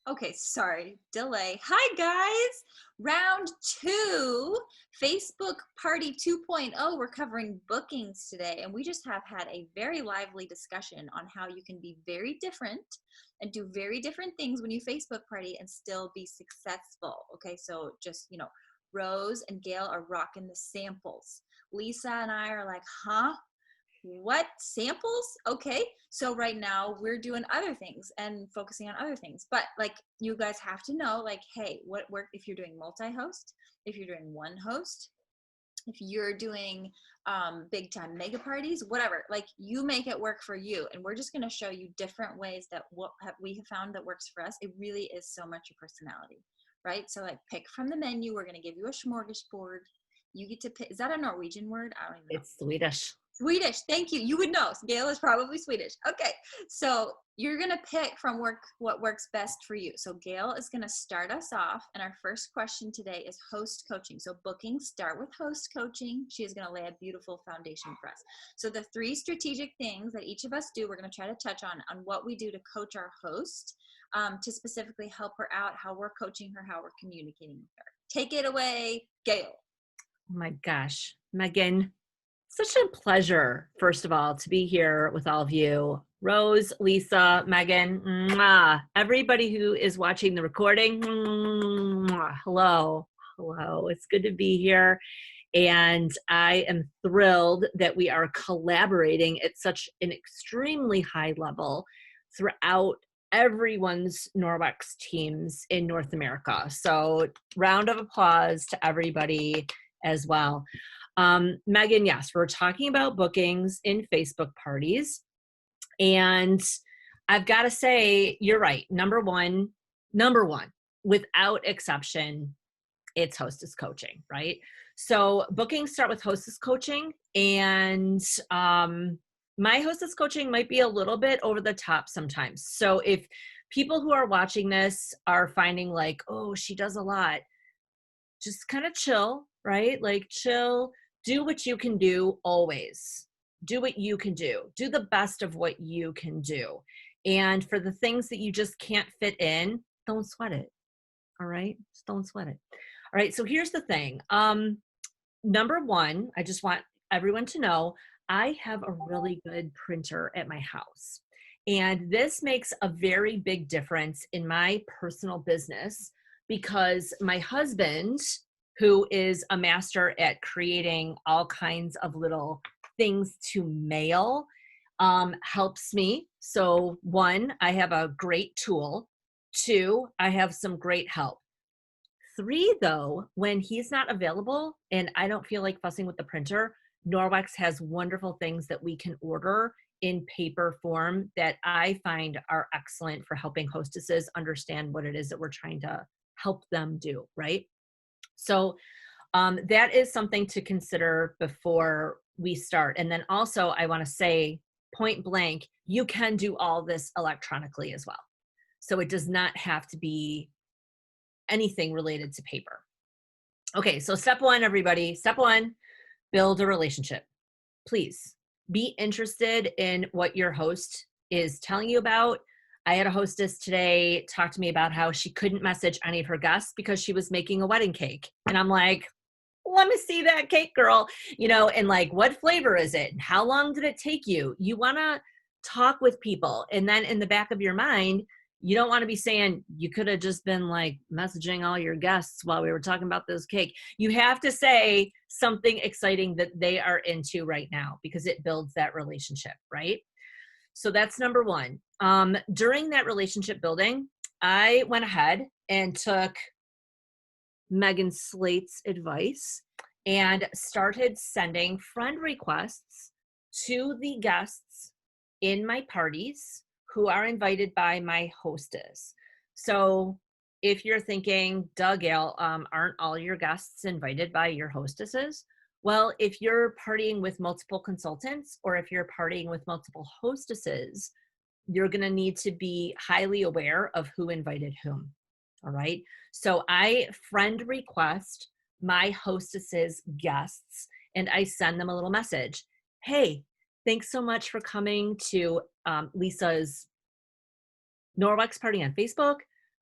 Okay, sorry, delay. Hi guys, round two, Facebook Party 2.0. We're covering bookings today, and we just have had a very lively discussion on how you can be very different and do very different things when you Facebook party and still be successful. Okay, so just, Rose and Gayle are rocking the samples. Lisa and I are like, huh? What samples? Okay, so right now we're doing other things and focusing on other things, but like you guys have to know, like, hey, what work if you're doing multi-host, if you're doing one host, if you're doing big time mega parties, whatever, like you make it work for you. And we're just going to show you different ways that what we have found that works for us. It really is so much your personality, right? So like pick from the menu. We're going to give you a smorgasbord. You get to pick. Is that a Norwegian word? I don't even know. It's Swedish. Swedish, thank you. You would know. Gayle is probably Swedish. Okay, so you're gonna pick from what works best for you. So Gayle is gonna start us off, and our first question today is host coaching. So bookings start with host coaching. She is gonna lay a beautiful foundation for us. So the three strategic things that each of us do, we're gonna try to touch on what we do to coach our host, to specifically help her out, how we're coaching her, how we're communicating with her. Take it away, Gayle. Oh my gosh, Megan. Such a pleasure, first of all, to be here with all of you. Rose, Lisa, Megan, mwah. Everybody who is watching the recording, mwah. Hello. It's good to be here. And I am thrilled that we are collaborating at such an extremely high level throughout everyone's Norwex teams in North America. So round of applause to everybody as well. Megan, yes, we're talking about bookings in Facebook parties. And I've got to say, you're right. Number one, without exception, it's hostess coaching, right? So bookings start with hostess coaching. And my hostess coaching might be a little bit over the top sometimes. So if people who are watching this are finding like, oh, she does a lot, just kind of chill, right? Like chill. Do what you can do always. Do what you can do. Do the best of what you can do. And for the things that you just can't fit in, don't sweat it. All right? Just don't sweat it. All right. So here's the thing. Number one, I just want everyone to know I have a really good printer at my house. And this makes a very big difference in my personal business because my husband, who is a master at creating all kinds of little things to mail, helps me. So one, I have a great tool. Two, I have some great help. Three, though, when he's not available and I don't feel like fussing with the printer, Norwex has wonderful things that we can order in paper form that I find are excellent for helping hostesses understand what it is that we're trying to help them do, right? So that is something to consider before we start. And then also I want to say point blank, you can do all this electronically as well. So it does not have to be anything related to paper. Okay, so step one, everybody. Step one, build a relationship. Please be interested in what your host is telling you about. I had a hostess today talk to me about how she couldn't message any of her guests because she was making a wedding cake. And I'm like, let me see that cake, girl. And like, what flavor is it? How long did it take you? You want to talk with people. And then in the back of your mind, you don't want to be saying you could have just been like messaging all your guests while we were talking about this cake. You have to say something exciting that they are into right now because it builds that relationship, right? So that's number one. During that relationship building, I went ahead and took Megan Slate's advice and started sending friend requests to the guests in my parties who are invited by my hostess. So if you're thinking, Doug, Gayle, aren't all your guests invited by your hostesses? Well, if you're partying with multiple consultants or if you're partying with multiple hostesses, you're going to need to be highly aware of who invited whom. All right. So I friend request my hostesses' guests and I send them a little message. Hey, thanks so much for coming to Lisa's Norwex party on Facebook.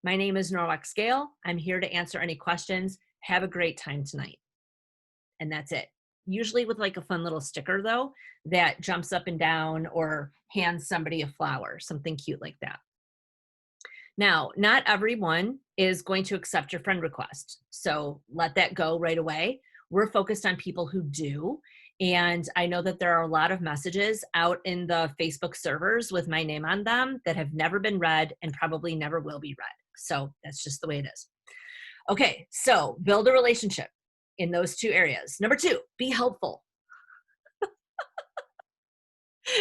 My name is Norwex Gayle. I'm here to answer any questions. Have a great time tonight. And that's it. Usually with like a fun little sticker though, that jumps up and down or hands somebody a flower, something cute like that. Now, not everyone is going to accept your friend request. So let that go right away. We're focused on people who do. And I know that there are a lot of messages out in the Facebook servers with my name on them that have never been read and probably never will be read. So that's just the way it is. Okay, so build a relationship in those two areas. Number 2, be helpful.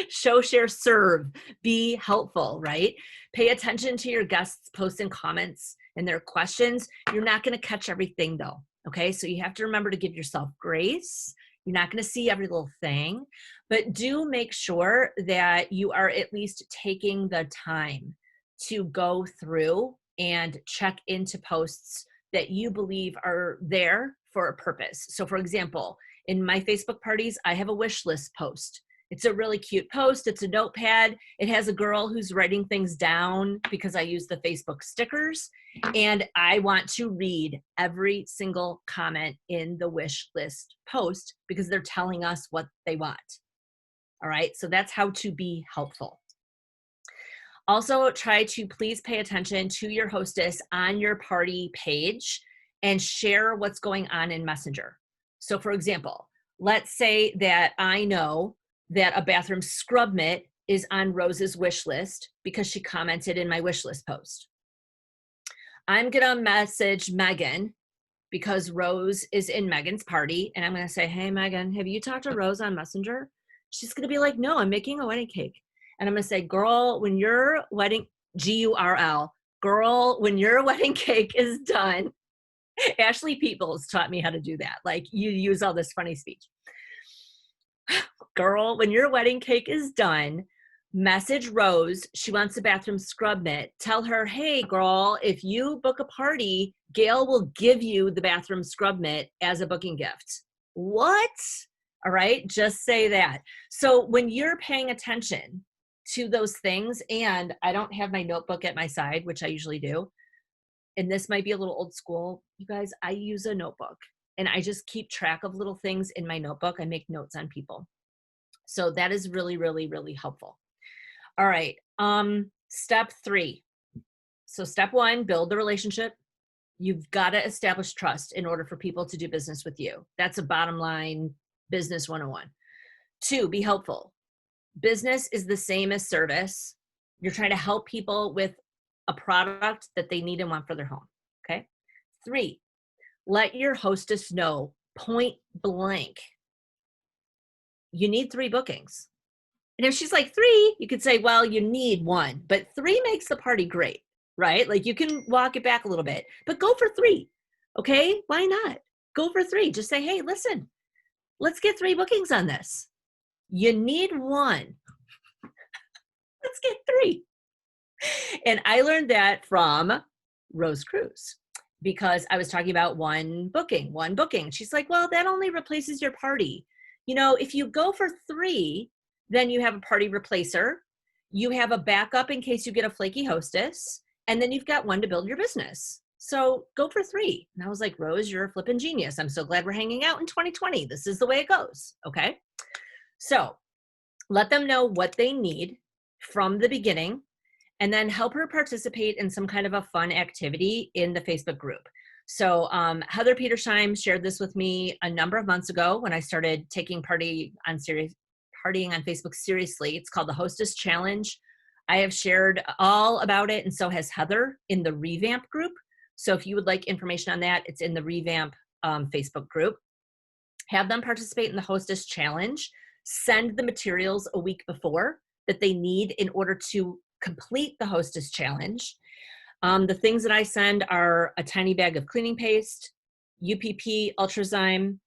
Show, share, serve, be helpful, right? Pay attention to your guests' posts and comments and their questions. You're not going to catch everything though, okay? So you have to remember to give yourself grace. You're not going to see every little thing, but do make sure that you are at least taking the time to go through and check into posts that you believe are there for a purpose. So for example, in my Facebook parties, I have a wish list post. It's a really cute post. It's a notepad. It has a girl who's writing things down because I use the Facebook stickers. And I want to read every single comment in the wish list post because they're telling us what they want. All right. So that's how to be helpful. Also, try to please pay attention to your hostess on your party page and share what's going on in Messenger. So for example, let's say that I know that a bathroom scrub mitt is on Rose's wish list because she commented in my wish list post. I'm gonna message Megan because Rose is in Megan's party, and I'm gonna say, hey Megan, have you talked to Rose on Messenger? She's gonna be like, no, I'm making a wedding cake. And I'm gonna say, girl, when your wedding, G-U-R-L, girl, when your wedding cake is done, Ashley Peoples taught me how to do that. Like you use all this funny speech. Girl, when your wedding cake is done, message Rose. She wants a bathroom scrub mitt. Tell her, hey, girl, if you book a party, Gayle will give you the bathroom scrub mitt as a booking gift. What? All right, just say that. So when you're paying attention to those things, and I don't have my notebook at my side, which I usually do, and this might be a little old school, you guys, I use a notebook and I just keep track of little things in my notebook. I make notes on people. So that is really, really, really helpful. All right. Step 3. So step 1, build the relationship. You've got to establish trust in order for people to do business with you. That's a bottom line business 101. 2, be helpful. Business is the same as service. You're trying to help people with a product that they need and want for their home. Okay. 3, let your hostess know point blank, you need 3 bookings. And if she's like 3, you could say, well, you need 1, but 3 makes the party great, right? Like you can walk it back a little bit, but go for 3. Okay. Why not? Go for 3. Just say, hey, listen, let's get 3 bookings on this. You need 1. Let's get 3. And I learned that from Rose Cruz because I was talking about one booking. She's like, well, that only replaces your party. You know, if you go for 3, then you have a party replacer. You have a backup in case you get a flaky hostess. And then you've got 1 to build your business. So go for 3. And I was like, Rose, you're a flipping genius. I'm so glad we're hanging out in 2020. This is the way it goes. Okay. So let them know what they need from the beginning and then help her participate in some kind of a fun activity in the Facebook group. So Heather Petersheim shared this with me a number of months ago when I started taking partying on Facebook seriously. It's called the Hostess Challenge. I have shared all about it, and so has Heather in the Revamp group. So if you would like information on that, it's in the Revamp Facebook group. Have them participate in the Hostess Challenge. Send the materials a week before that they need in order to complete the Hostess Challenge. The things that I send are a tiny bag of cleaning paste, UPP, Ultrazyme.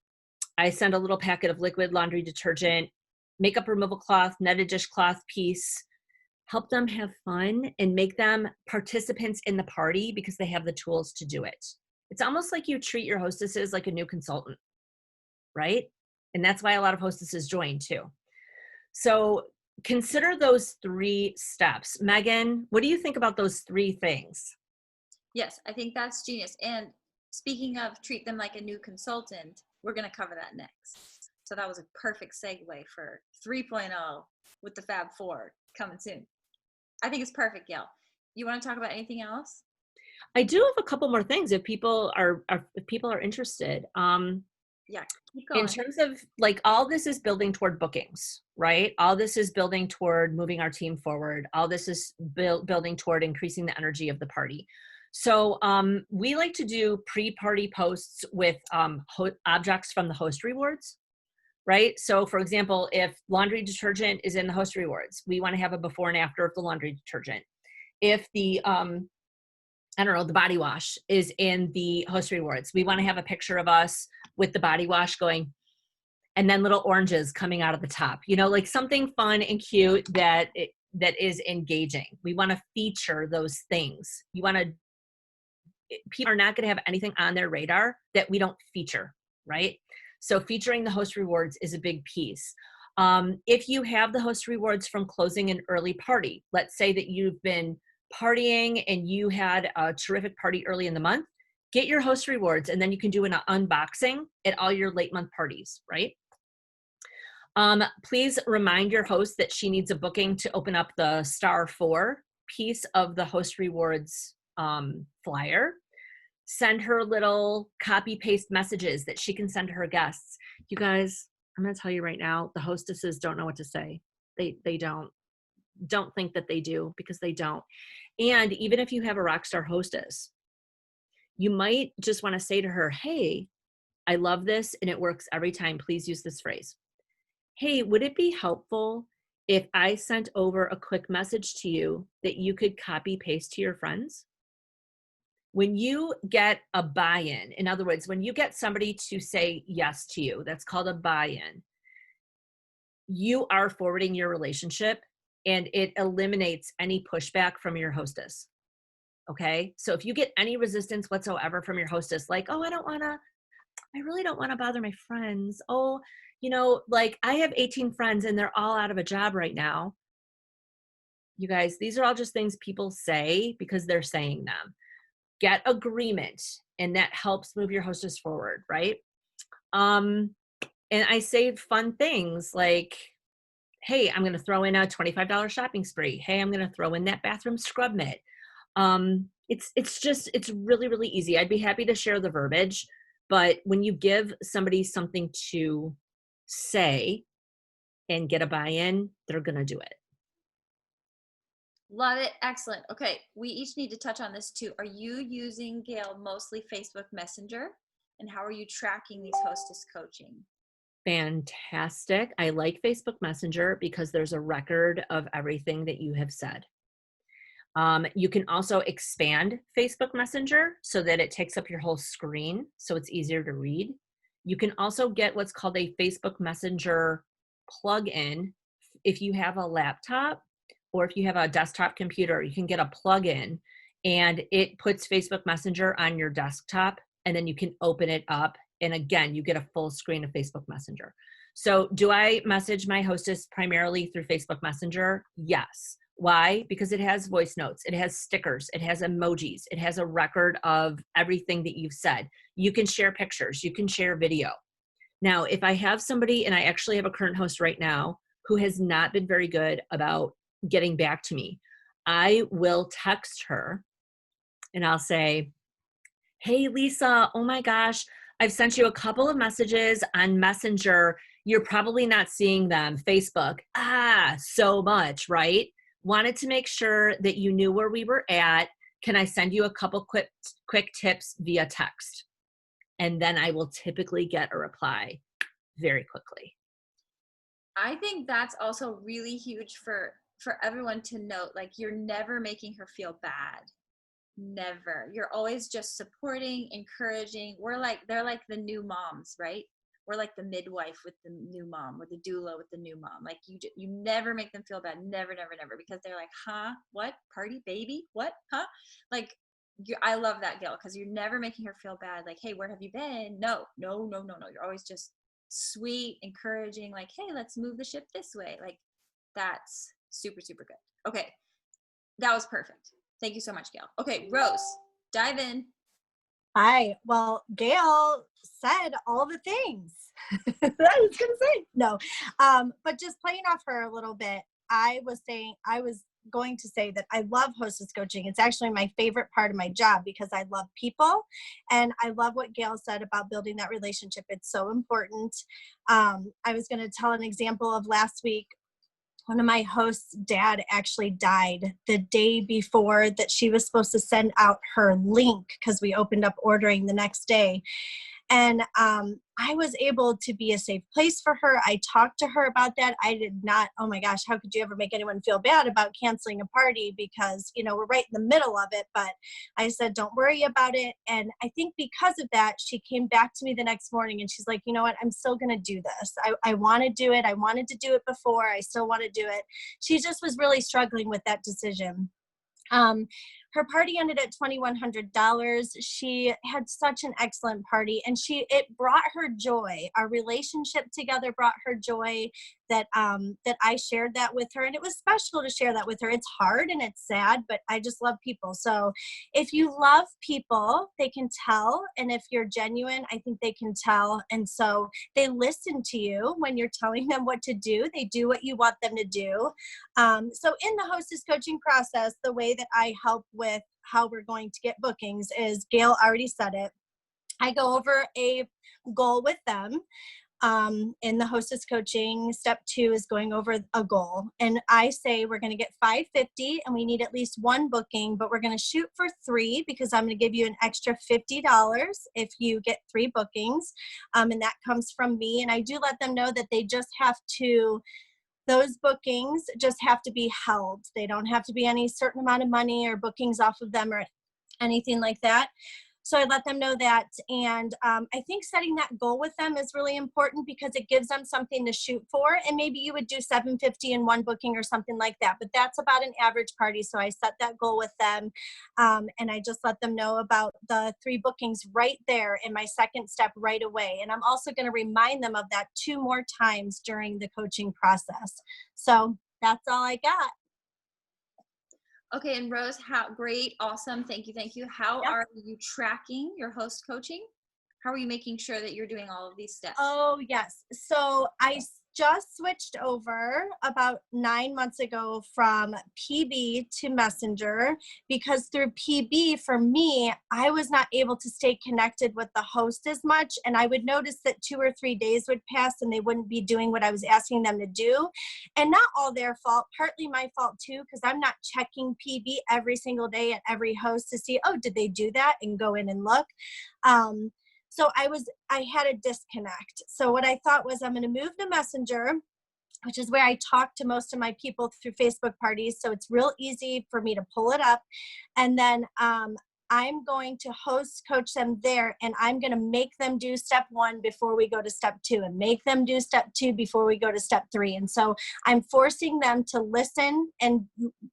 I send a little packet of liquid laundry detergent, makeup removal cloth, netted dishcloth piece. Help them have fun and make them participants in the party because they have the tools to do it. It's almost like you treat your hostesses like a new consultant, right? And that's why a lot of hostesses join too. So consider those 3 steps. Megan, what do you think about those 3 things? Yes, I think that's genius. And speaking of treat them like a new consultant, we're going to cover that next. So that was a perfect segue for 3.0 with the Fab Four coming soon. I think it's perfect, Gail. You want to talk about anything else? I do have a couple more things if people are if people are interested. Yeah, keep In going. terms of like all this is building toward bookings, right? All this is building toward moving our team forward. All this is building toward increasing the energy of the party. So we like to do pre-party posts with objects from the host rewards, right? So for example, if laundry detergent is in the host rewards, we want to have a before and after of the laundry detergent. If the I don't know, the body wash is in the host rewards, we want to have a picture of us with the body wash going, and then little oranges coming out of the top, you know, like something fun and cute that is engaging. We want to feature those things. People are not going to have anything on their radar that we don't feature, right? So featuring the host rewards is a big piece. If you have the host rewards from closing an early party, let's say that you've been partying and you had a terrific party early in the month, get your host rewards and then you can do an unboxing at all your late month parties, right? Please remind your host that she needs a booking to open up the star 4 piece of the host rewards flyer. Send her little copy paste messages that she can send to her guests. You guys, I'm going to tell you right now, the hostesses don't know what to say. They don't think that they do, because they don't. And even if you have a rock star hostess, you might just want to say to her, hey, I love this and it works every time. Please use this phrase. Hey, would it be helpful if I sent over a quick message to you that you could copy paste to your friends? When you get a buy-in, in other words, when you get somebody to say yes to you, that's called a buy-in, you are forwarding your relationship and it eliminates any pushback from your hostess. Okay. So if you get any resistance whatsoever from your hostess, like, oh, I really don't want to bother my friends. Oh, you know, like I have 18 friends and they're all out of a job right now. You guys, these are all just things people say because they're saying them. Get agreement, and that helps move your hostess forward, right? And I say fun things like, hey, I'm going to throw in a $25 shopping spree. Hey, I'm going to throw in that bathroom scrub mitt. It's really, really easy. I'd be happy to share the verbiage, but when you give somebody something to say and get a buy-in, they're going to do it. Love it. Excellent. Okay, we each need to touch on this too. Are you using, Gail, mostly Facebook Messenger? And how are you tracking these hostess coaching? Fantastic. I like Facebook Messenger because there's a record of everything that you have said. You can also expand Facebook Messenger so that it takes up your whole screen, so it's easier to read. You can also get what's called a Facebook Messenger plug-in. If you have a laptop or if you have a desktop computer, you can get a plug-in and it puts Facebook Messenger on your desktop, and then you can open it up. And again, you get a full screen of Facebook Messenger. So do I message my hostess primarily through Facebook Messenger? Yes. Why? Because it has voice notes, it has stickers, it has emojis, it has a record of everything that you've said. You can share pictures, you can share video. Now, if I have somebody, and I actually have a current host right now who has not been very good about getting back to me, I will text her and I'll say, hey, Lisa, oh my gosh, I've sent you a couple of messages on Messenger. You're probably not seeing them. Facebook, so much, right? Wanted to make sure that you knew where we were at. Can I send you a couple quick tips via text? And then I will typically get a reply very quickly. I think that's also really huge for everyone to note. Like, you're never making her feel bad. Never. You're always just supporting, encouraging. They're like the new moms, right? We're like the midwife with the new mom, or the doula with the new mom. Like, you never make them feel bad. Never, never, never. Because they're like, huh? What? Party baby? What? Huh? Like, I love that, Gail, because you're never making her feel bad. Like, hey, where have you been? No, no, no, no, no. You're always just sweet, encouraging. Like, hey, let's move the ship this way. Like, that's super, super good. Okay, that was perfect. Thank you so much, Gail. Okay, Rose, dive in. Hi. Well, Gayle said all the things I was going to say. No, but just playing off her a little bit, I was going to say that I love hostess coaching. It's actually my favorite part of my job because I love people and I love what Gayle said about building that relationship. It's so important. I was going to tell an example of last week. One of my hosts' dad actually died the day before that she was supposed to send out her link because we opened up ordering the next day. And I was able to be a safe place for her. I talked to her about that. I did not, oh my gosh, how could you ever make anyone feel bad about canceling a party because, we're right in the middle of it. But I said, don't worry about it. And I think because of that, she came back to me the next morning and she's like, you know what, I'm still going to do this. I want to do it. I wanted to do it before. I still want to do it. She just was really struggling with that decision. Her party ended at $2,100. She had such an excellent party and it brought her joy. Our relationship together brought her joy that I shared that with her. And it was special to share that with her. It's hard and it's sad, but I just love people. So if you love people, they can tell. And if you're genuine, I think they can tell. And so they listen to you when you're telling them what to do. They do what you want them to do. So in the hostess coaching process, the way that I help with how we're going to get bookings is, Gayle already said it. I go over a goal with them. In the hostess coaching, step 2 is going over a goal. And I say we're going to get 550 and we need at least 1 booking, but we're going to shoot for 3 because I'm going to give you an extra $50 if you get 3 bookings. And that comes from me. And I do let them know that they just have to, those bookings just have to be held. They don't have to be any certain amount of money or bookings off of them or anything like that. So I let them know that. And I think setting that goal with them is really important because it gives them something to shoot for. And maybe you would do 750 in 1 booking or something like that. But that's about an average party. So I set that goal with them. And I just let them know about the 3 bookings right there in my second step right away. And I'm also going to remind them of that 2 more times during the coaching process. So that's all I got. Okay, and Rose, how great, awesome, thank you. How are you tracking your host coaching? How are you making sure that you're doing all of these steps? Oh, yes. So I just switched over about 9 months ago from PB to Messenger because through PB, for me, I was not able to stay connected with the host as much. And I would notice that 2 or 3 days would pass and they wouldn't be doing what I was asking them to do. And not all their fault, partly my fault too, because I'm not checking PB every single day at every host to see, oh, did they do that? And go in and look. So I had a disconnect. So what I thought was I'm going to move to Messenger, which is where I talk to most of my people through Facebook parties. So it's real easy for me to pull it up. And then I'm going to host coach them there and I'm going to make them do step 1 before we go to step 2 and make them do step 2 before we go to step 3. And so I'm forcing them to listen and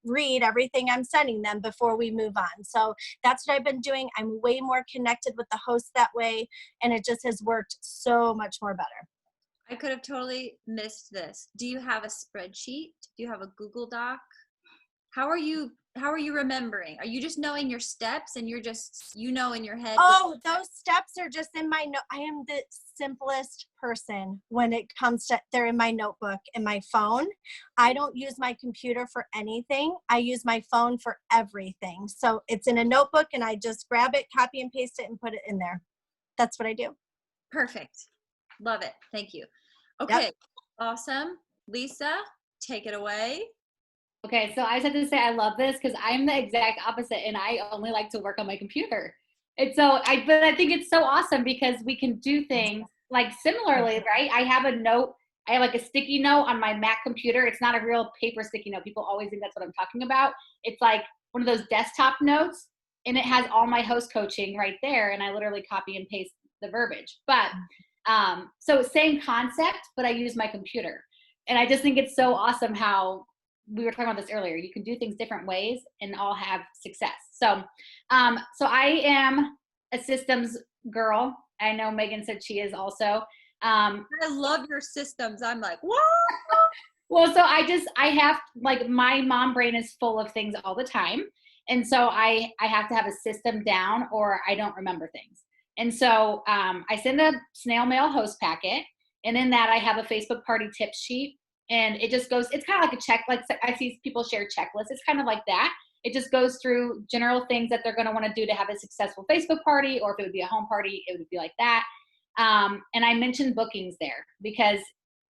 read everything I'm sending them before we move on. So that's what I've been doing. I'm way more connected with the host that way. And it just has worked so much more better. I could have totally missed this. Do you have a spreadsheet? Do you have a Google Doc? How are you remembering? Are you just knowing your steps and you're just, in your head? Oh, those steps are just in my note. I am the simplest person when it comes to, they're in my notebook and my phone. I don't use my computer for anything. I use my phone for everything. So it's in a notebook and I just grab it, copy and paste it and put it in there. That's what I do. Perfect. Love it. Thank you. Okay. Yep. Awesome. Lisa, take it away. Okay, so I just have to say I love this because I'm the exact opposite and I only like to work on my computer. And so but I think it's so awesome because we can do things like similarly, right? I have a note, I have like a sticky note on my Mac computer. It's not a real paper sticky note. People always think that's what I'm talking about. It's like one of those desktop notes and it has all my host coaching right there. And I literally copy and paste the verbiage. But so same concept, but I use my computer. And I just think it's so awesome how we were talking about this earlier. You can do things different ways and all have success. So, so I am a systems girl. I know Megan said she is also. I love your systems. I'm like, what? Well, so I have like my mom brain is full of things all the time. And so I have to have a system down or I don't remember things. And so I send a snail mail host packet. And in that I have a Facebook party tip sheet. And it just goes, it's kind of like a check, like I see people share checklists. It's kind of like that. It just goes through general things that they're going to want to do to have a successful Facebook party, or if it would be a home party, it would be like that. And I mentioned bookings there because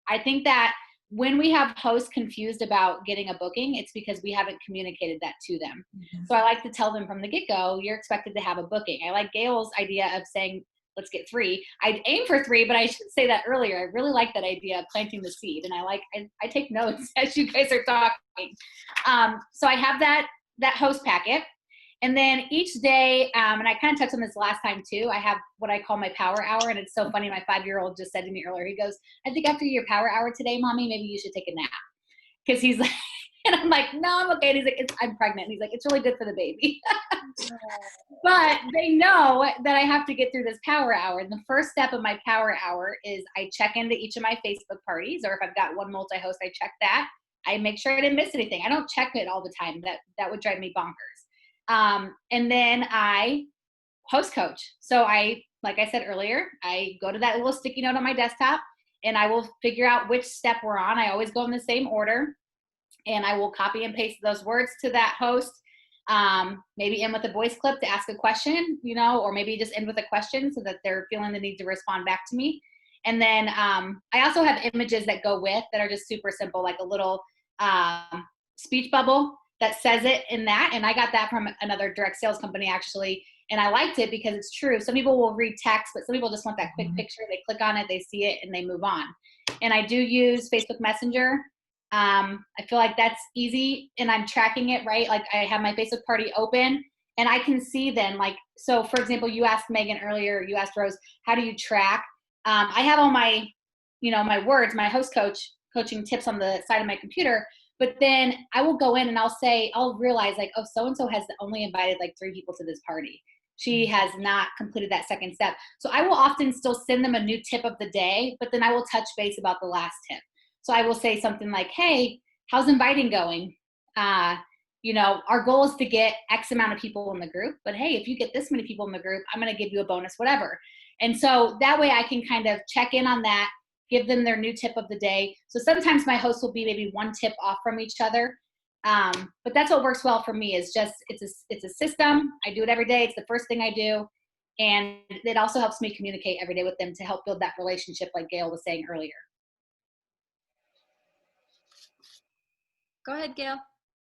I think that when we have hosts confused about getting a booking, it's because we haven't communicated that to them. Mm-hmm. So I like to tell them from the get-go, you're expected to have a booking. I like Gayle's idea of saying, let's get 3. I'd aim for 3, but I should say that earlier. I really like that idea of planting the seed. And I take notes as you guys are talking. So I have that host packet. And then each day, and I kind of touched on this last time too, I have what I call my power hour. And it's so funny. My 5-year-old just said to me earlier, he goes, I think after your power hour today, Mommy, maybe you should take a nap. Because he's like, and I'm like, no, I'm okay. And he's like, I'm pregnant. And he's like, it's really good for the baby. But they know that I have to get through this power hour. And the first step of my power hour is I check into each of my Facebook parties, or if I've got one multi-host, I check that. I make sure I didn't miss anything. I don't check it all the time. That would drive me bonkers. And then I host coach. So like I said earlier, I go to that little sticky note on my desktop and I will figure out which step we're on. I always go in the same order and I will copy and paste those words to that host. Maybe end with a voice clip to ask a question, or maybe just end with a question so that they're feeling the need to respond back to me. And then I also have images that go with that are just super simple, like a little speech bubble that says it in that. And I got that from another direct sales company actually. And I liked it because it's true. Some people will read text, but some people just want that quick picture. They click on it, they see it, and they move on. And I do use Facebook Messenger. I feel like that's easy and I'm tracking it, right? Like I have my Facebook party open and I can see then so for example, you asked Megan earlier, you asked Rose, how do you track? I have all my, my words, my host coaching tips on the side of my computer, but then I will go in and I'll realize like, oh, so-and-so has only invited like 3 people to this party. She has not completed that second step. So I will often still send them a new tip of the day, but then I will touch base about the last tip. So I will say something like, hey, how's inviting going? Our goal is to get X amount of people in the group, but hey, if you get this many people in the group, I'm going to give you a bonus, whatever. And so that way I can kind of check in on that, give them their new tip of the day. So sometimes my hosts will be maybe 1 tip off from each other. But that's what works well for me is just, it's a system. I do it every day. It's the first thing I do. And it also helps me communicate every day with them to help build that relationship like Gayle was saying earlier. Go ahead, Gayle.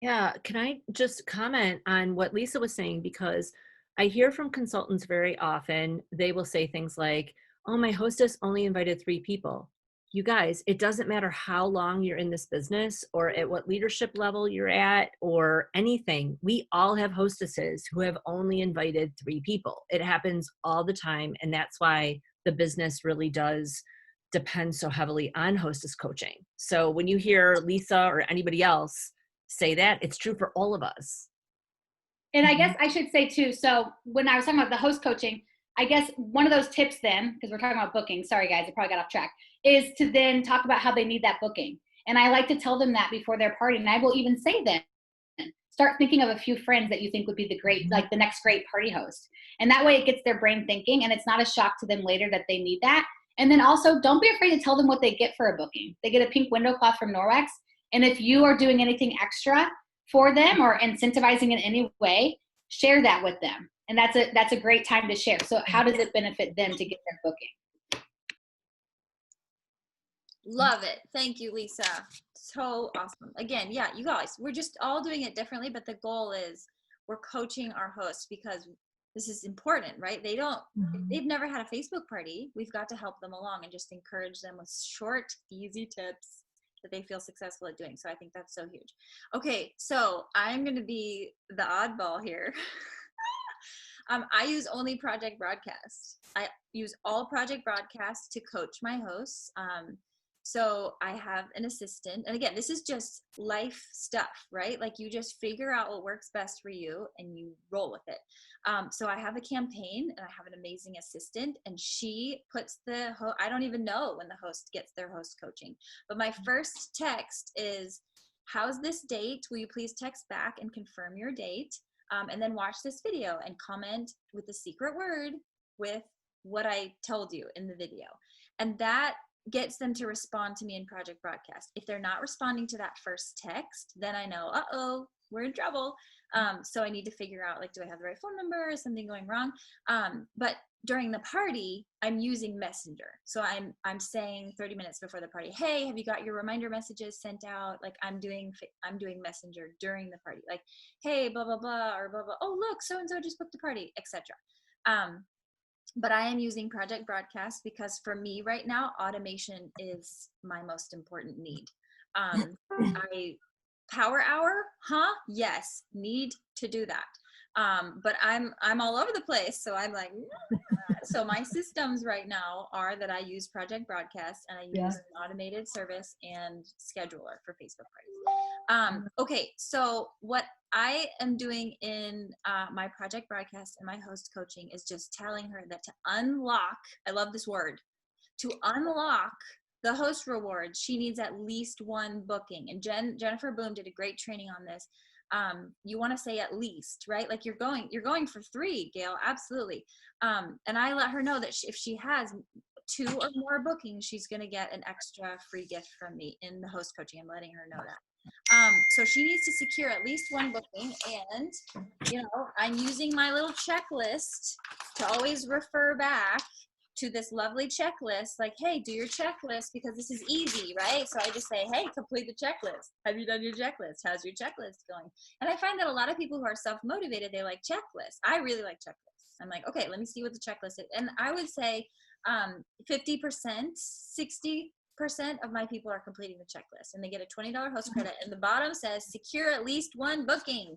Yeah, can I just comment on what Lisa was saying? Because I hear from consultants very often, they will say things like, oh, my hostess only invited 3 people. You guys, it doesn't matter how long you're in this business or at what leadership level you're at or anything. We all have hostesses who have only invited 3 people. It happens all the time. And that's why the business really does depend so heavily on hostess coaching. So when you hear Lisa or anybody else say that, it's true for all of us. And I guess I should say too, so when I was talking about the host coaching, I guess one of those tips then, because we're talking about booking, sorry guys, I probably got off track, is to then talk about how they need that booking. And I like to tell them that before their party. And I will even say then, start thinking of a few friends that you think would be the next great party host. And that way it gets their brain thinking and it's not a shock to them later that they need that. And then also don't be afraid to tell them what they get for a booking. They get a pink window cloth from Norwex. And if you are doing anything extra for them or incentivizing in any way, share that with them. And that's a great time to share. So how does it benefit them to get their booking? Love it. Thank you, Lisa. So awesome. Again, yeah, you guys, we're just all doing it differently, but the goal is we're coaching our hosts because this is important, right? They've never had a Facebook party. We've got to help them along and just encourage them with short, easy tips that they feel successful at doing. So I think that's so huge. Okay, so I'm going to be the oddball here. I use only Project Broadcast. I use all Project Broadcast to coach my hosts. So I have an assistant. And again, this is just life stuff, right? Like you just figure out what works best for you and you roll with it. So I have a campaign and I have an amazing assistant and she puts I don't even know when the host gets their host coaching. But my first text is, how's this date? Will you please text back and confirm your date? and then watch this video and comment with the secret word with what I told you in the video. And that gets them to respond to me in Project Broadcast. If they're not responding to that first text, then I know, uh-oh, we're in trouble. So I need to figure out, like, do I have the right phone number? Is something going wrong? But during the party, I'm using Messenger. So I'm saying 30 minutes before the party, hey, have you got your reminder messages sent out? Like, I'm doing Messenger during the party. Like, hey, blah, blah, blah, or blah, blah. Oh, look, so-and-so just booked the party, etc. But I am using Project Broadcast because for me right now, automation is my most important need. Power hour, yes, need to do that. But I'm all over the place. So I'm like, so my systems right now are that I use Project Broadcast and I use an automated service and scheduler for Facebook parties. Okay, so what I am doing in my Project Broadcast and my host coaching is just telling her that to unlock, I love this word, to unlock the host rewards, she needs at least one booking. And Jennifer Boom did a great training on this. You want to say at least, right? Like you're going for 3, Gayle, absolutely. And I let her know that if she has 2 or more bookings, she's going to get an extra free gift from me in the host coaching. I'm letting her know that. So she needs to secure at least one booking. And, I'm using my little checklist to always refer back to this lovely checklist, like, hey, do your checklist because this is easy, right? So I just say, hey, complete the checklist. Have you done your checklist? How's your checklist going? And I find that a lot of people who are self-motivated, they like checklists. I really like checklists. I'm like, okay, let me see what the checklist is. And I would say 50%, 60% of my people are completing the checklist, and they get a $20 host credit. And the bottom says secure at least one booking.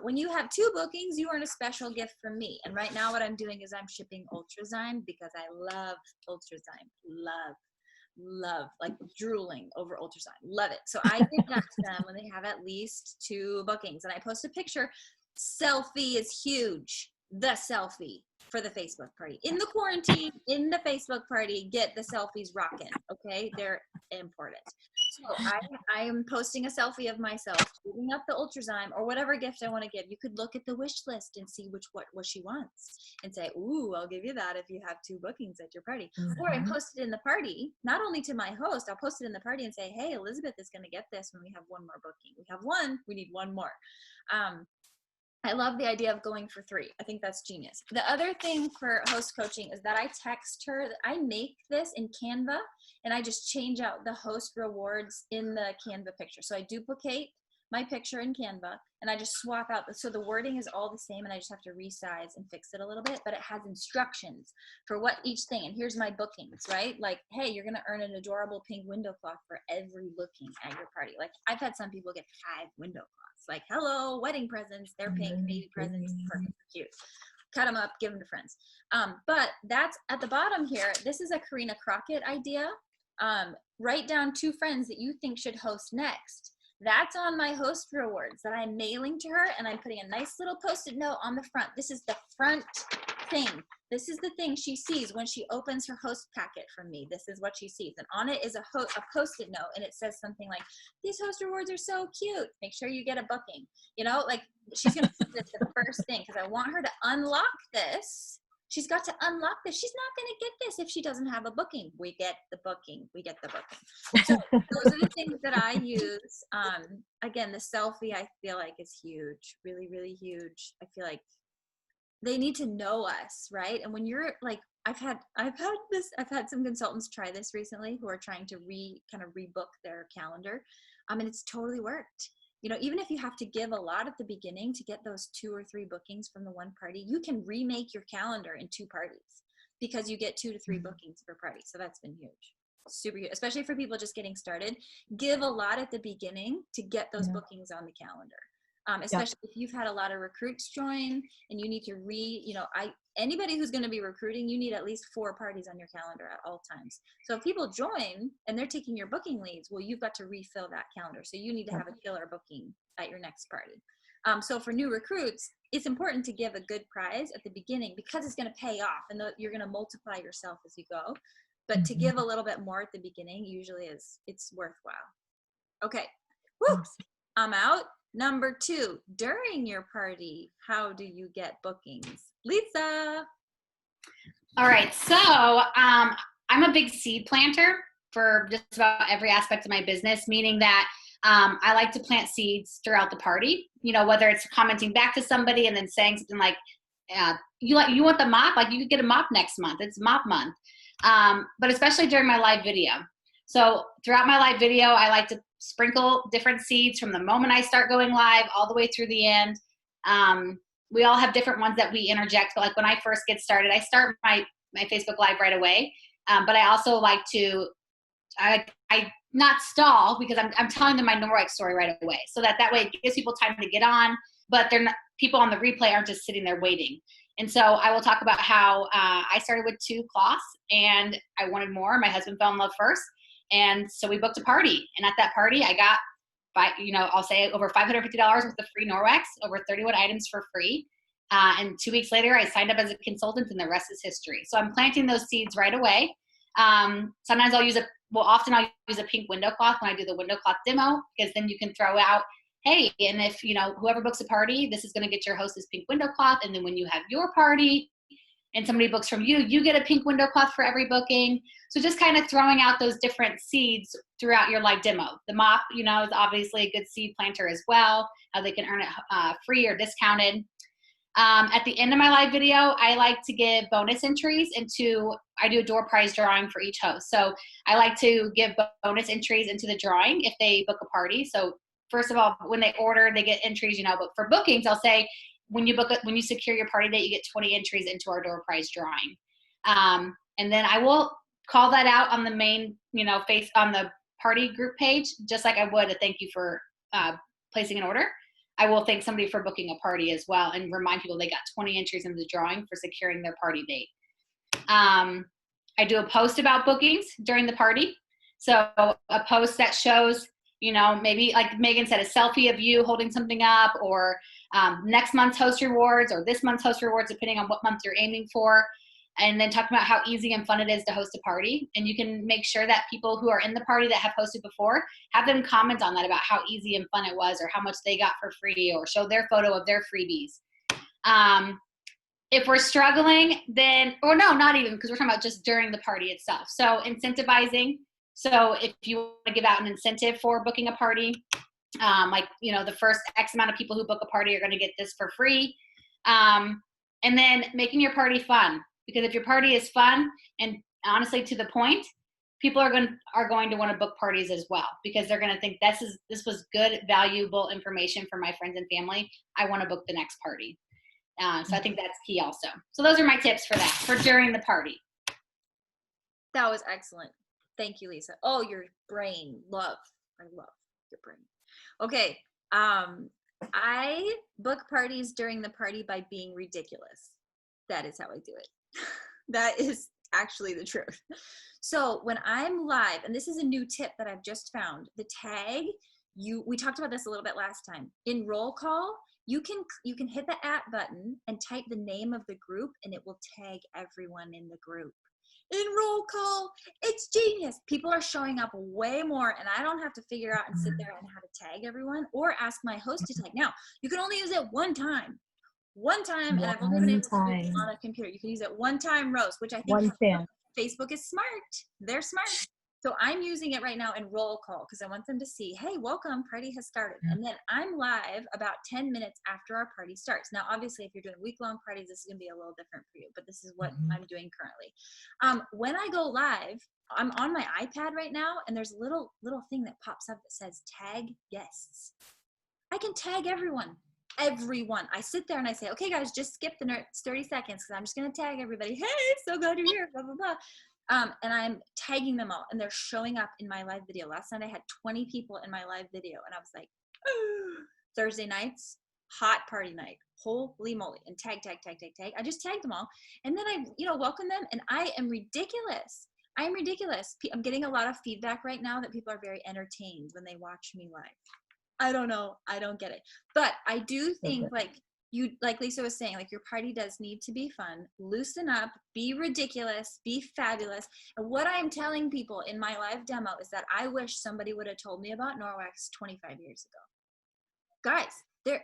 When you have 2 bookings, you earn a special gift from me. And right now what I'm doing is I'm shipping Ultrazyme because I love Ultrazyme. Love, like drooling over Ultrazyme. Love it. So I give that to them when they have at least 2 bookings. And I post a picture. Selfie is huge. The selfie for the Facebook party. In the quarantine, in the Facebook party, get the selfies rocking, okay? They're important. So I am posting a selfie of myself, shooting up the Ultrazyme or whatever gift I want to give. You could look at the wish list and see what she wants and say, ooh, I'll give you that if you have 2 bookings at your party. Mm-hmm. Or I post it in the party, not only to my host, I'll post it in the party and say, hey, Elizabeth is going to get this when we have 1 more booking. We have 1, we need 1 more. I love the idea of going for 3. I think that's genius. The other thing for host coaching is that I text her, I make this in Canva and I just change out the host rewards in the Canva picture. So I duplicate my picture in Canva and I just swap out, so the wording is all the same and I just have to resize and fix it a little bit, but it has instructions for what each thing, and here's my bookings, right? Like, hey, you're gonna earn an adorable pink window cloth for every booking at your party. Like I've had some people get 5 window cloths. Like, hello, wedding presents, they're pink, baby presents, perfect, cute. Cut them up, give them to friends. But that's at the bottom here. This is a Karina Crockett idea. Write down 2 friends that you think should host next. That's on my host rewards that I'm mailing to her, and I'm putting a nice little Post-it note on the front. This is the front thing. This is the thing she sees when she opens her host packet from me. This is what she sees. And on it is a Post-it note, and it says something like, these host rewards are so cute. Make sure you get a booking. Like she's going to put this the first thing because I want her to unlock this. She's got to unlock this. She's not going to get this if she doesn't have a booking. We get the booking. We get the booking. So those are the things that I use. Again, the selfie I feel like is huge, really, really huge. I feel like they need to know us, right? And when you're like, I've had some consultants try this recently who are trying to rebook their calendar. And it's totally worked. Even if you have to give a lot at the beginning to get those 2 or 3 bookings from the one party, you can remake your calendar in 2 parties because you get 2 to 3 bookings per party. So that's been huge. Super huge, especially for people just getting started. Give a lot at the beginning to get those bookings on the calendar. Especially if you've had a lot of recruits join and you need to anybody who's going to be recruiting, you need at least 4 parties on your calendar at all times. So if people join and they're taking your booking leads, well, you've got to refill that calendar. So you need to have a killer booking at your next party. So for new recruits, it's important to give a good prize at the beginning because it's going to pay off and you're going to multiply yourself as you go. But to give a little bit more at the beginning usually it's worthwhile. Okay. Woo! I'm out. Number 2, during your party, how do you get bookings? Lisa. All right. So I'm a big seed planter for just about every aspect of my business, meaning that I like to plant seeds throughout the party, whether it's commenting back to somebody and then saying something like, you want the mop? Like, you could get a mop next month. It's mop month. But especially during my live video. So throughout my live video, I like to sprinkle different seeds from the moment I start going live all the way through the end. We all have different ones that we interject, but like when I first get started, I start my Facebook Live right away. But I also like to, I not stall, because I'm telling them my Norwex story right away. So that way it gives people time to get on, but they're not, people on the replay aren't just sitting there waiting. And so I will talk about how I started with 2 cloths and I wanted more. My husband fell in love first. And so we booked a party. And at that party, I got, I'll say over $550 worth of free Norwex, over 31 items for free. And 2 weeks later, I signed up as a consultant, and the rest is history. So I'm planting those seeds right away. Sometimes often I'll use a pink window cloth when I do the window cloth demo, because then you can throw out, hey, and if, whoever books a party, this is going to get your host this pink window cloth. And then when you have your party and somebody books from you, you get a pink window cloth for every booking. So just kind of throwing out those different seeds throughout your live demo. The mop, is obviously a good seed planter as well, how they can earn it free or discounted. At the end of my live video, I like to give bonus entries I do a door prize drawing for each host. So I like to give bonus entries into the drawing if they book a party. So first of all, when they order, they get entries, but for bookings, I'll say, when you secure your party date, you get 20 entries into our door prize drawing. And then I will call that out on the main, on the party group page, just like I would a thank you for placing an order. I will thank somebody for booking a party as well and remind people they got 20 entries in the drawing for securing their party date. I do a post about bookings during the party. So a post that shows, maybe like Megan said, a selfie of you holding something up, or next month's host rewards, or this month's host rewards, depending on what month you're aiming for. And then talking about how easy and fun it is to host a party. And you can make sure that people who are in the party that have hosted before, have them comment on that about how easy and fun it was, or how much they got for free, or show their photo of their freebies. If we're struggling, then, or no, not even, because we're talking about just during the party itself. So incentivizing. So if you want to give out an incentive for booking a party, the first X amount of people who book a party are going to get this for free. And then making your party fun. Because if your party is fun and honestly to the point, people are going to want to book parties as well, because they're going to think this was good, valuable information for my friends and family. I want to book the next party. So I think that's key also. So those are my tips for that, for during the party. That was excellent. Thank you, Lisa. Oh, your brain. I love your brain. Okay. I book parties during the party by being ridiculous. That is how I do it. That is actually the truth. So when I'm live, and this is a new tip that I've just found, the tag, we talked about this a little bit last time. In roll call, you can hit the @ button and type the name of the group, and it will tag everyone in the group. In roll call, it's genius. People are showing up way more, and I don't have to figure out and sit there on how to tag everyone or ask my host to tag. Now, you can only use it one time, and I've only been able to do it on a computer. You can use it one time, Rose, which I think Facebook is smart. They're smart. So I'm using it right now in roll call, because I want them to see, hey, welcome, party has started. And then I'm live about 10 minutes after our party starts. Now, obviously, if you're doing week-long parties, this is going to be a little different for you, but this is what I'm doing currently. When I go live, I'm on my iPad right now, and there's a little thing that pops up that says tag guests. I can tag everyone. I sit there and I say, okay, guys, just skip the 30 seconds, because I'm just going to tag everybody. Hey, so glad you're here, blah, blah, blah. And I'm tagging them all, and they're showing up in my live video. Last night I had 20 people in my live video, and I was like, Thursday nights, hot party night, holy moly, and tag. I just tagged them all, and then I, welcome them, and I am ridiculous. I'm ridiculous. I'm getting a lot of feedback right now that people are very entertained when they watch me live. I don't know. I don't get it. But I do think, like Lisa was saying, like, your party does need to be fun. Loosen up, be ridiculous, be fabulous. And what I'm telling people in my live demo is that I wish somebody would have told me about Norwex 25 years ago. guys, they're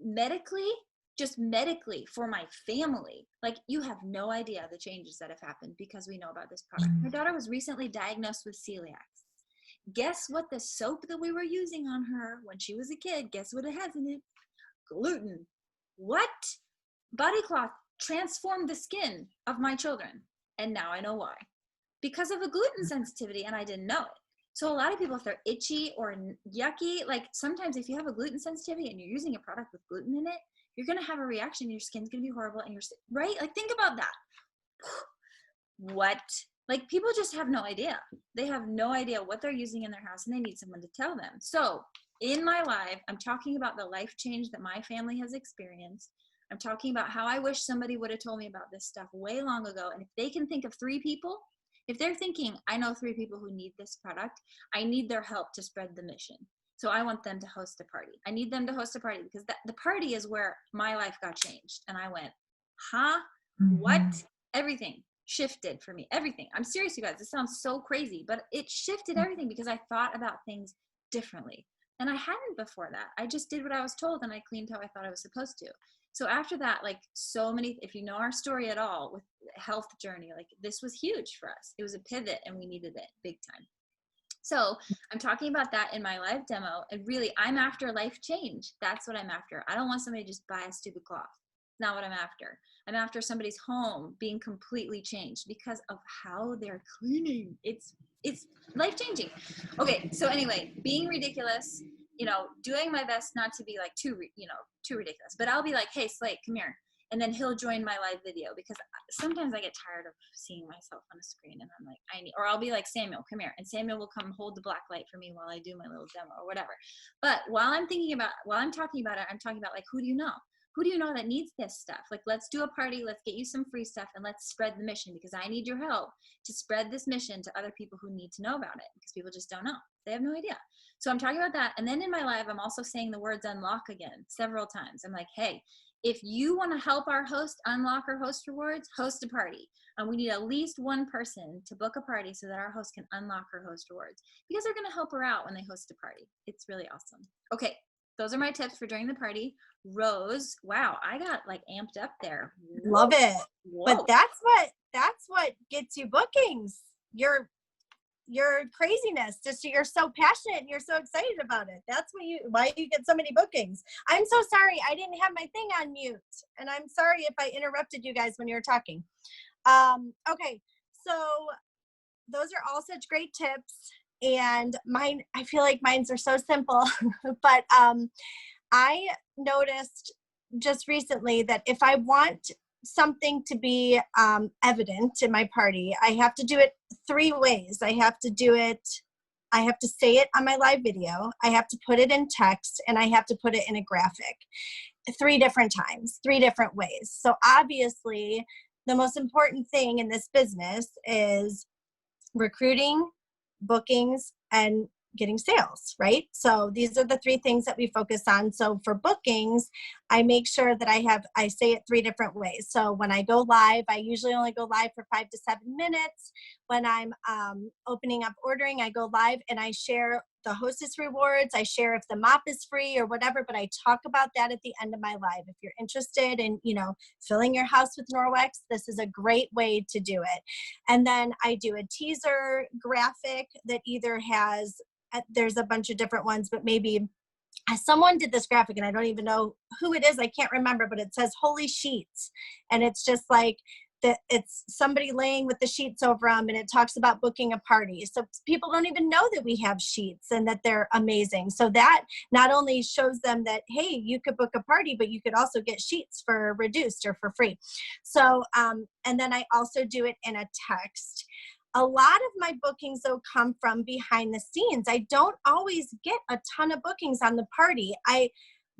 medically, just medically for my family, like you have no idea the changes that have happened because we know about this product. My daughter was recently diagnosed with celiac. Guess what the soap that we were using on her when she was a kid, guess what it has in it? Gluten. What? Body cloth transformed the skin of my children. And now I know why. Because of a gluten sensitivity, and I didn't know it. So a lot of people, if they're itchy or yucky, like sometimes if you have a gluten sensitivity and you're using a product with gluten in it, you're going to have a reaction. Your skin's going to be horrible. And you're right. Like, think about that. What? Like, people just have no idea. They have no idea what they're using in their house, and they need someone to tell them. So in my life, I'm talking about the life change that my family has experienced. I'm talking about how I wish somebody would have told me about this stuff way long ago. And if they can think of 3 people, if they're thinking, I know 3 people who need this product, I need their help to spread the mission. So I want them to host a party. I need them to host a party because the party is where my life got changed. And I went, huh? What? Everything shifted for me. Everything. I'm serious, you guys. This sounds so crazy, but it shifted everything because I thought about things differently. And I hadn't before that. I just did what I was told and I cleaned how I thought I was supposed to. So after that, like so many, if you know our story at all with health journey, like this was huge for us. It was a pivot and we needed it big time. So I'm talking about that in my live demo. And really, I'm after life change. That's what I'm after. I don't want somebody to just buy a stupid cloth. It's not what I'm after. I'm after somebody's home being completely changed because of how they're cleaning. It's life changing. Okay. So anyway, being ridiculous, you know, doing my best not to be like too ridiculous, but I'll be like, hey, Slate, come here. And then he'll join my live video because sometimes I get tired of seeing myself on a screen and I'm like, or I'll be like, Samuel, come here. And Samuel will come hold the black light for me while I do my little demo or whatever. But while I'm talking about it, I'm talking about like, who do you know? Who do you know that needs this stuff? Like, let's do a party. Let's get you some free stuff and let's spread the mission because I need your help to spread this mission to other people who need to know about it because people just don't know. They have no idea. So I'm talking about that. And then in my live, I'm also saying the words unlock again several times. I'm like, hey, if you want to help our host unlock or host rewards, host a party. And we need at least one person to book a party so that our host can unlock her host rewards because they're going to help her out when they host a party. It's really awesome. Okay. Those are my tips for during the party. Rose, wow, I got like amped up there. Love it. Whoa. But that's what gets you bookings. Your craziness. Just you're so passionate and you're so excited about it. That's why you get so many bookings. I'm so sorry I didn't have my thing on mute. And I'm sorry if I interrupted you guys when you were talking. Okay, so those are all such great tips. And mine, I feel like mine's are so simple, but I noticed just recently that if I want something to be evident in my party, I have to do it 3 ways. I have to say it on my live video, I have to put it in text, and I have to put it in a graphic 3 different times, 3 different ways. So obviously, the most important thing in this business is recruiting, bookings, and getting sales, right? So these are the 3 things that we focus on. So for bookings, I make sure that I say it 3 different ways. So when I go live, I usually only go live for 5 to 7 minutes. When I'm opening up ordering, I go live and I share the hostess rewards. I share if the mop is free or whatever, but I talk about that at the end of my live. If you're interested in, filling your house with Norwex, this is a great way to do it. And then I do a teaser graphic that either has, there's a bunch of different ones, but maybe someone did this graphic and I don't even know who it is. I can't remember, but it says holy sheets. And it's just like, it's somebody laying with the sheets over them, and it talks about booking a party. So people don't even know that we have sheets and that they're amazing. So that not only shows them that, hey, you could book a party, but you could also get sheets for reduced or for free. So, and then I also do it in a text. A lot of my bookings, though, come from behind the scenes. I don't always get a ton of bookings on the party.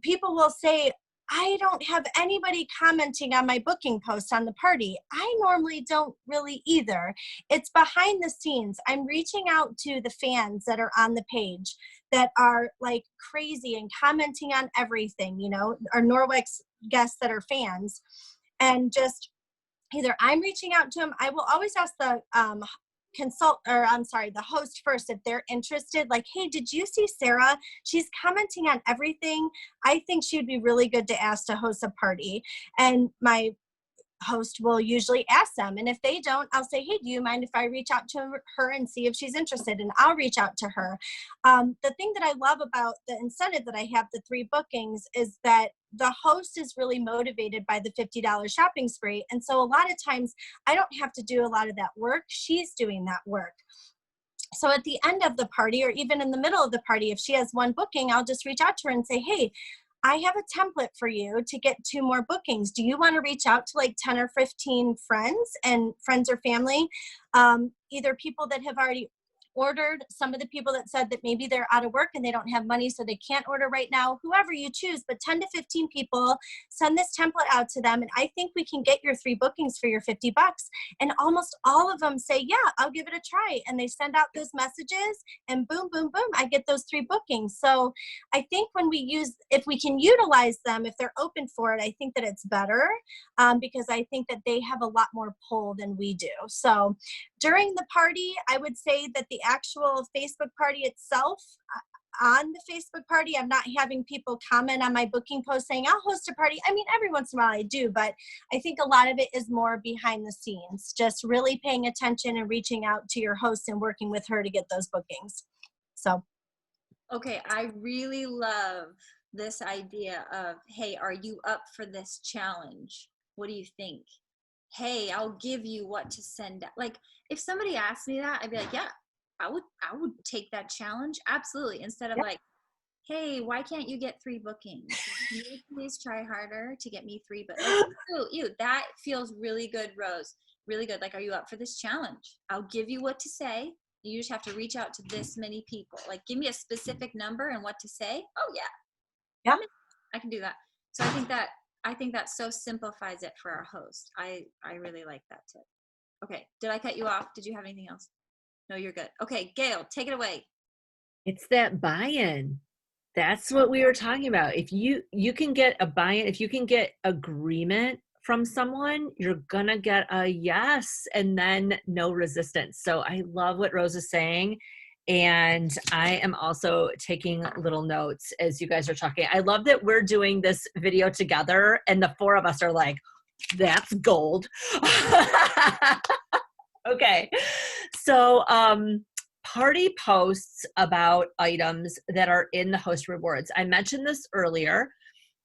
People will say, I don't have anybody commenting on my booking post on the party. I normally don't really either. It's behind the scenes. I'm reaching out to the fans that are on the page that are like crazy and commenting on everything, our Norwex guests that are fans. And just either I'm reaching out to them. I will always ask the the host first if they're interested. Like, hey, did you see Sarah? She's commenting on everything. I think she'd be really good to ask to host a party. And my host will usually ask them. And if they don't, I'll say, hey, do you mind if I reach out to her and see if she's interested? And I'll reach out to her. The thing that I love about the incentive that I have, the 3 bookings, is that the host is really motivated by the $50 shopping spree. And so a lot of times I don't have to do a lot of that work. She's doing that work. So at the end of the party, or even in the middle of the party, if she has 1 booking, I'll just reach out to her and say, hey, I have a template for you to get 2 more bookings. Do you want to reach out to like 10 or 15 friends or family? Either people that have already ordered, some of the people that said that maybe they're out of work and they don't have money so they can't order right now, whoever you choose, but 10 to 15 people, send this template out to them. And I think we can get your 3 bookings for your $50. And almost all of them say, yeah, I'll give it a try. And they send out those messages and boom, boom, boom, I get those 3 bookings. So I think if we can utilize them, if they're open for it, I think that it's better because I think that they have a lot more pull than we do. So during the party, I would say that the actual Facebook party itself, on the Facebook party, I'm not having people comment on my booking post saying, I'll host a party. I mean, every once in a while I do, but I think a lot of it is more behind the scenes, just really paying attention and reaching out to your host and working with her to get those bookings. So. Okay, I really love this idea of, hey, are you up for this challenge? What do you think? Hey, I'll give you what to send out. Like, if somebody asked me that, I'd be like, yeah, I would take that challenge. Absolutely. Instead of like, hey, why can't you get 3 bookings? Can you please try harder to get me 3 bookings? Like, that feels really good, Rose. Really good. Like, are you up for this challenge? I'll give you what to say. You just have to reach out to this many people. Like, give me a specific number and what to say. Oh yeah. Yeah. I can do that. So I think that so simplifies it for our host. I really like that tip. Okay. Did I cut you off? Did you have anything else? No, you're good. Okay, Gayle, take it away. It's that buy-in. That's what we were talking about. If you can get a buy-in, if you can get agreement from someone, you're gonna get a yes and then no resistance. So I love what Rose is saying. And I am also taking little notes as you guys are talking. I love that we're doing this video together and the 4 of us are like, that's gold. Okay. So, party posts about items that are in the host rewards. I mentioned this earlier.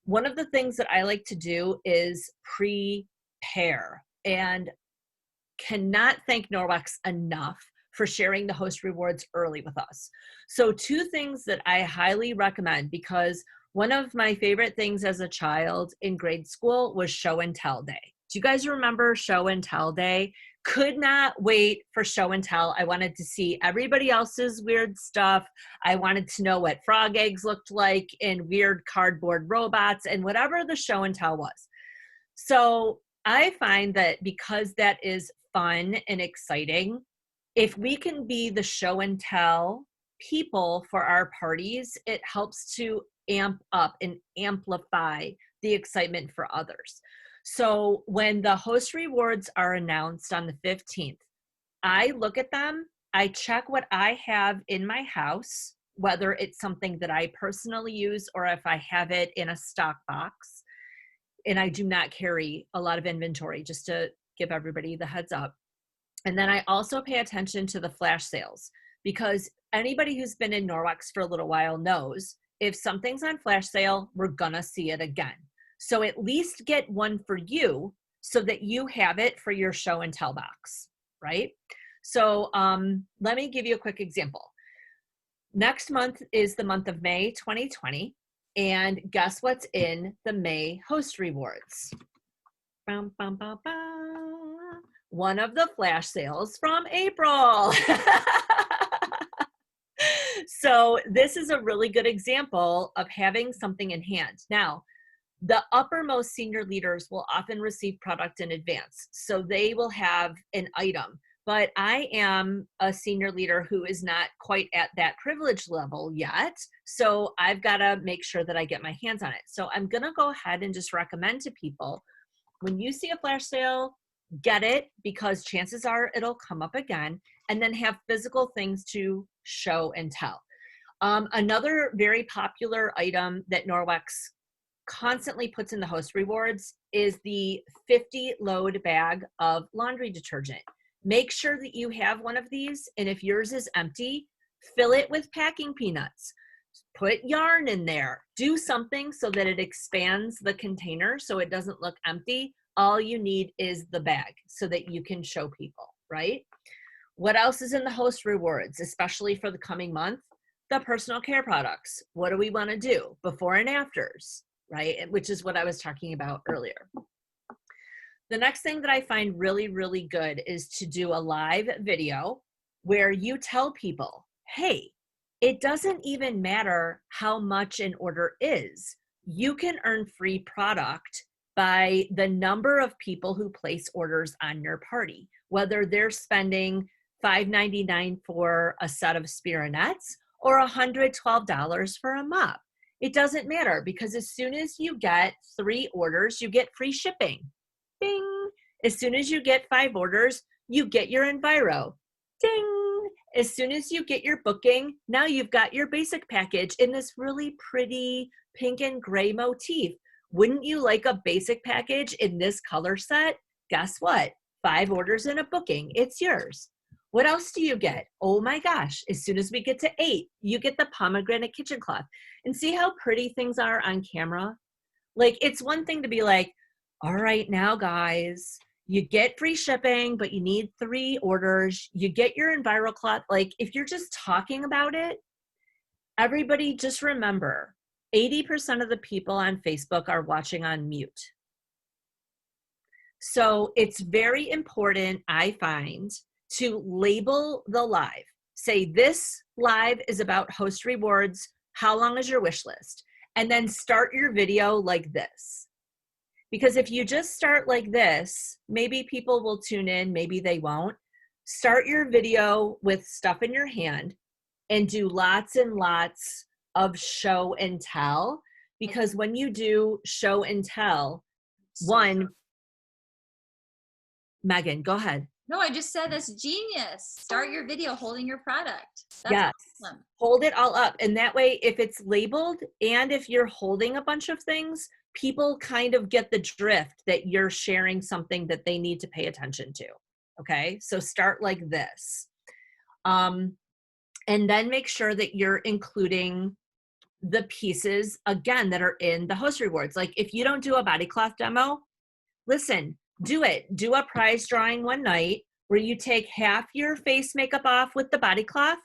One of the things that I like to do is prepare, and cannot thank Norwex enough for sharing the host rewards early with us. So 2 things that I highly recommend, because one of my favorite things as a child in grade school was show and tell day. Do you guys remember show and tell day? Could not wait for show and tell. I wanted to see everybody else's weird stuff. I wanted to know what frog eggs looked like in weird cardboard robots and whatever the show and tell was. So I find that because that is fun and exciting, if we can be the show and tell people for our parties, it helps to amp up and amplify the excitement for others. So when the host rewards are announced on the 15th, I look at them, I check what I have in my house, whether it's something that I personally use or if I have it in a stock box. And I do not carry a lot of inventory, just to give everybody the heads up. And then I also pay attention to the flash sales, because anybody who's been in Norwex for a little while knows if something's on flash sale, we're gonna see it again. So at least get one for you so that you have it for your show and tell box, right? So let me give you a quick example. Next month is the month of May 2020. And guess what's in the May host rewards? Bum, bum, bum, bum. One of the flash sales from April. So this is a really good example of having something in hand. Now, the uppermost senior leaders will often receive product in advance, so they will have an item. But I am a senior leader who is not quite at that privilege level yet, so I've got to make sure that I get my hands on it. So I'm going to go ahead and just recommend to people, when you see a flash sale, get it, because chances are it'll come up again, and then have physical things to show and tell. Another very popular item that Norwex constantly puts in the host rewards is the 50 load bag of laundry detergent. Make sure that you have one of these, and if yours is empty, fill it with packing peanuts. Put yarn in there. Do something so that it expands the container so it doesn't look empty. All you need is the bag so that you can show people, right? What else is in the host rewards, especially for the coming month? The personal care products. What do we want to do? Before and afters, right? Which is what I was talking about earlier. The next thing that I find really, really good is to do a live video where you tell people, hey, it doesn't even matter how much an order is. You can earn free product by the number of people who place orders on your party, whether they're spending $5.99 for a set of Spironets or $112 for a mop. It doesn't matter, because as soon as you get 3 orders, you get free shipping. Ding! As soon as you get 5 orders, you get your Enviro. Ding! As soon as you get your booking, now you've got your basic package in this really pretty pink and gray motif. Wouldn't you like a basic package in this color set? Guess what? 5 orders and a booking. It's yours. What else do you get? Oh my gosh, as soon as we get to 8, you get the pomegranate kitchen cloth. And see how pretty things are on camera? Like, it's one thing to be like, all right, now guys, you get free shipping, but you need 3 orders. You get your Enviro cloth. Like, if you're just talking about it, everybody just remember, 80% of the people on Facebook are watching on mute. So it's very important, I find, to label the live. Say, this live is about host rewards. How long is your wish list? And then start your video like this. Because if you just start like this, maybe people will tune in, maybe they won't. Start your video with stuff in your hand and do lots and lots of show and tell. Because when you do show and tell, Megan, go ahead. No, I just said that's genius. Start your video holding your product. That's yes. Awesome. Hold it all up. And that way, if it's labeled and if you're holding a bunch of things, people kind of get the drift that you're sharing something that they need to pay attention to. Okay, so start like this. And then make sure that you're including the pieces, again, that are in the host rewards. Like, if you don't do a body cloth demo, listen, do it. Do a prize drawing one night where you take half your face makeup off with the body cloth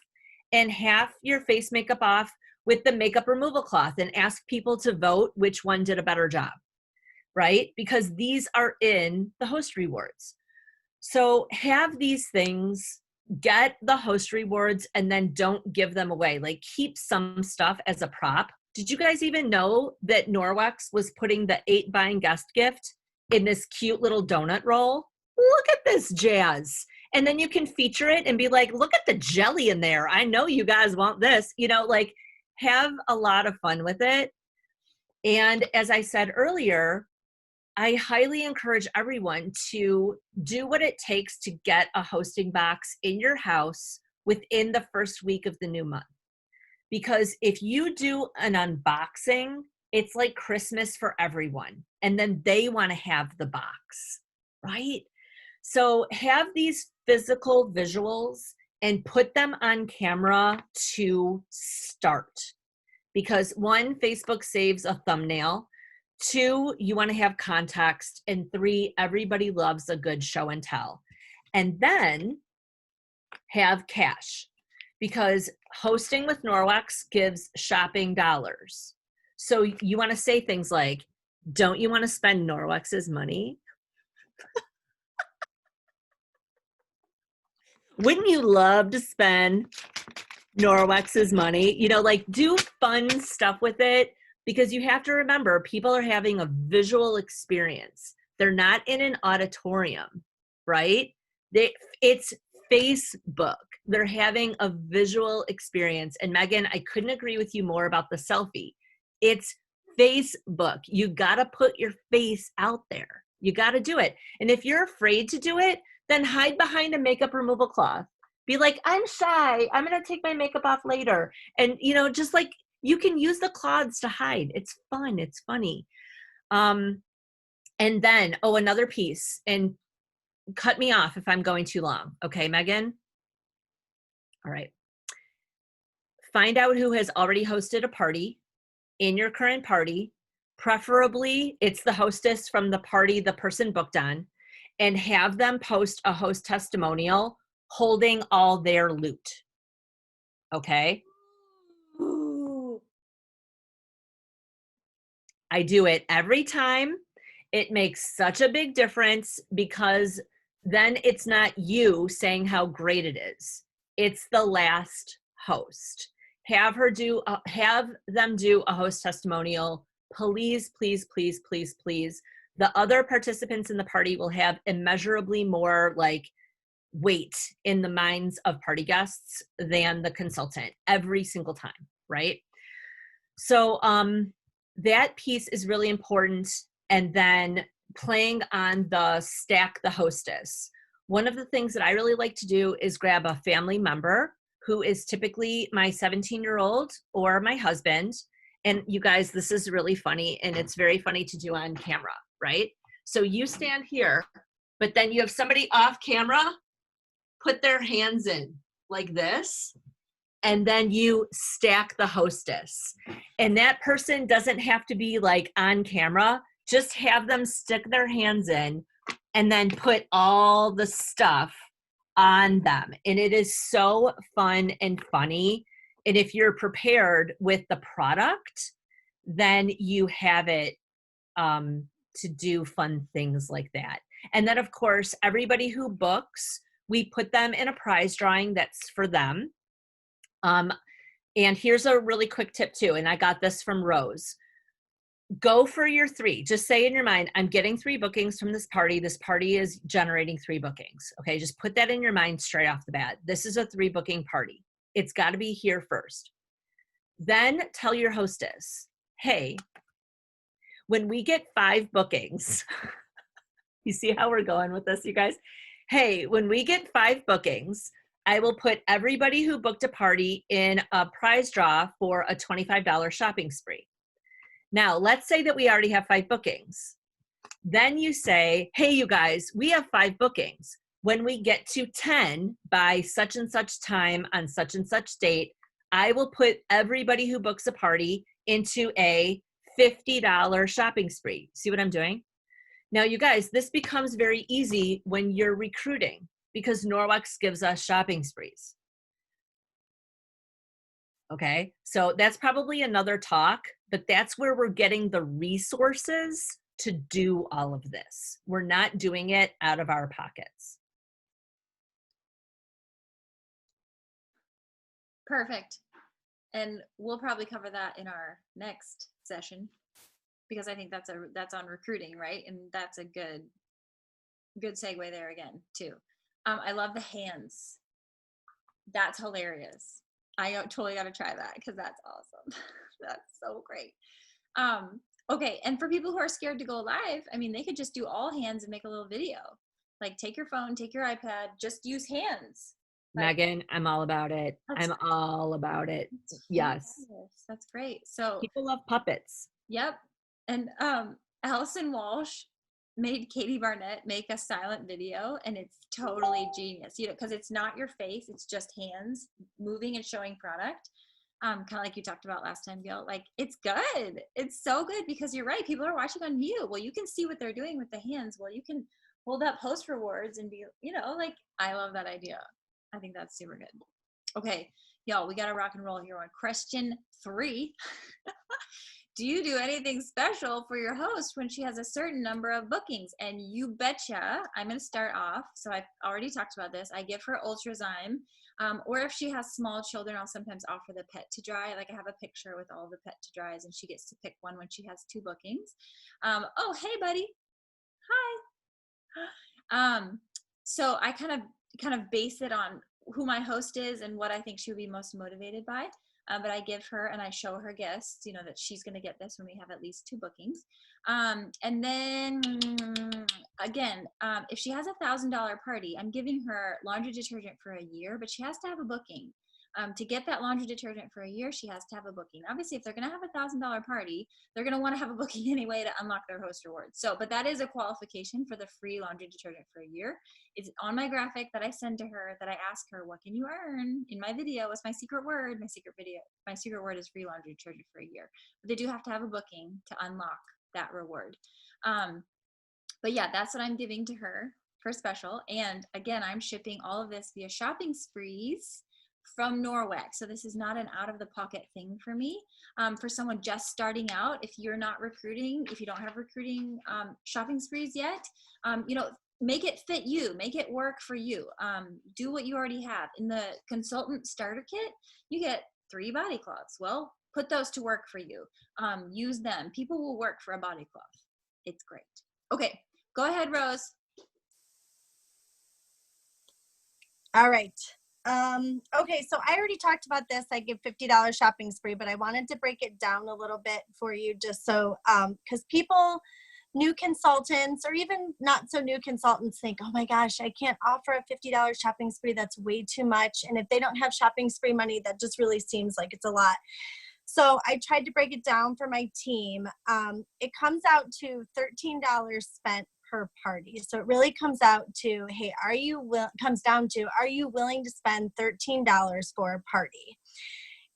and half your face makeup off with the makeup removal cloth, and ask people to vote which one did a better job, right? Because these are in the host rewards. So have these things, get the host rewards, and then don't give them away. Like, keep some stuff as a prop. Did you guys even know that Norwex was putting the 8 buying guest gift in this cute little donut roll? Look at this jazz. And then you can feature it and be like, look at the jelly in there. I know you guys want this. You know, like, have a lot of fun with it. And as I said earlier, I highly encourage everyone to do what it takes to get a hosting box in your house within the first week of the new month. Because if you do an unboxing, it's like Christmas for everyone. And then they want to have the box, right? So have these physical visuals and put them on camera to start. Because 1, Facebook saves a thumbnail. 2, you want to have context. And 3, everybody loves a good show and tell. And then have cash. Because hosting with Norwex gives shopping dollars. So you want to say things like, don't you want to spend Norwex's money? Wouldn't you love to spend Norwex's money? You know, like, do fun stuff with it, because you have to remember, people are having a visual experience. They're not in an auditorium, right? It's Facebook. They're having a visual experience. And Megan, I couldn't agree with you more about the selfie. It's Facebook. You got to put your face out there. You got to do it. And if you're afraid to do it, then hide behind a makeup removal cloth. Be like, I'm shy. I'm going to take my makeup off later. And, you know, just like you can use the cloths to hide. It's fun. It's funny. And then, another piece, and cut me off if I'm going too long. Okay, Megan? All right. Find out who has already hosted a party in your current party. Preferably, it's the hostess from the party the person booked on, and have them post a host testimonial holding all their loot. Okay? Ooh. I do it every time. It makes such a big difference because then it's not you saying how great it is. It's the last host. Have them do a host testimonial. Please, please, please, please, please. The other participants in the party will have immeasurably more like weight in the minds of party guests than the consultant every single time, right? So that piece is really important. And then playing on the stack the hostess. One of the things that I really like to do is grab a family member who is typically my 17-year-old or my husband. And you guys, this is really funny, and it's very funny to do on camera, right? So you stand here, but then you have somebody off camera put their hands in like this, and then you stack the hostess. And that person doesn't have to be like on camera, just have them stick their hands in and then put all the stuff on them. And it is so fun and funny. And if you're prepared with the product, then you have it to do fun things like that. And then, of course, everybody who books, we put them in a prize drawing that's for them. And here's a really quick tip too, and I got this from Rose. Go for your 3. Just say in your mind, I'm getting 3 bookings from this party. This party is generating 3 bookings. Okay, just put that in your mind straight off the bat. This is a 3 booking party. It's got to be here first. Then tell your hostess, hey, when we get 5 bookings, you see how we're going with this, you guys? Hey, when we get 5 bookings, I will put everybody who booked a party in a prize draw for a $25 shopping spree. Now, let's say that we already have 5 bookings. Then you say, hey, you guys, we have 5 bookings. When we get to 10 by such and such time on such and such date, I will put everybody who books a party into a $50 shopping spree. See what I'm doing? Now, you guys, this becomes very easy when you're recruiting because Norwex gives us shopping sprees. Okay, so that's probably another talk, but that's where we're getting the resources to do all of this. We're not doing it out of our pockets. Perfect. And we'll probably cover that in our next session because I think that's on recruiting, right? And that's a good segue there again too. I love the hands. That's hilarious. I totally got to try that because that's awesome. That's so great. Okay, and for people who are scared to go live, I mean, they could just do all hands and make a little video. Like take your phone, take your iPad, just use hands. Like, Megan, I'm all about it. I'm all about it. Yes. That's great. So people love puppets. Yep. And Allison Walsh made Katie Barnett make a silent video, and it's totally genius, you know, because it's not your face, it's just hands moving and showing product. Kind of like you talked about last time, Gayle. Like, it's good. It's so good because you're right. People are watching on mute. Well, you can see what they're doing with the hands. Well, you can hold up post rewards and be, you know, like, I love that idea. I think that's super good. Okay, y'all, we got to rock and roll here on question 3. Do you do anything special for your host when she has a certain number of bookings? And you betcha, I'm going to start off. So I've already talked about this. I give her Ultrazyme. Or if she has small children, I'll sometimes offer the pet to dry. Like I have a picture with all the pet to dries, and she gets to pick one when she has 2 bookings. Oh, hey, buddy. Hi. So I kind of base it on who my host is and what I think she would be most motivated by. But I give her and I show her guests, you know, that she's going to get this when we have at least 2 bookings. And then again, if she has $1,000 party, I'm giving her laundry detergent for a year, but she has to have a booking. To get that laundry detergent for a year, she has to have a booking. Obviously, if they're going to have $1,000 party, they're going to want to have a booking anyway to unlock their host rewards. So, but that is a qualification for the free laundry detergent for a year. It's on my graphic that I send to her, that I ask her, what can you earn in my video? What's my secret word? My secret word is free laundry detergent for a year. But they do have to have a booking to unlock that reward. But yeah, that's what I'm giving to her for special. And again, I'm shipping all of this via shopping sprees from Norway. So this is not an out of the pocket thing for me. For someone just starting out, if you're not recruiting, if you don't have recruiting shopping sprees yet, make it fit you, make it work for you. Do what you already have. In the consultant starter kit, you get 3 body cloths. Well, put those to work for you. Use them. People will work for a body cloth. It's great. Okay, go ahead, Rose. All right. Okay, so I already talked about this. I give $50 shopping spree, but I wanted to break it down a little bit for you just so, because people, new consultants or even not so new consultants think, oh my gosh, I can't offer a $50 shopping spree. That's way too much. And if they don't have shopping spree money, that just really seems like it's a lot. So I tried to break it down for my team. It comes out to $13 spent per party. So it really comes out to, hey, are you willing to spend $13 for a party?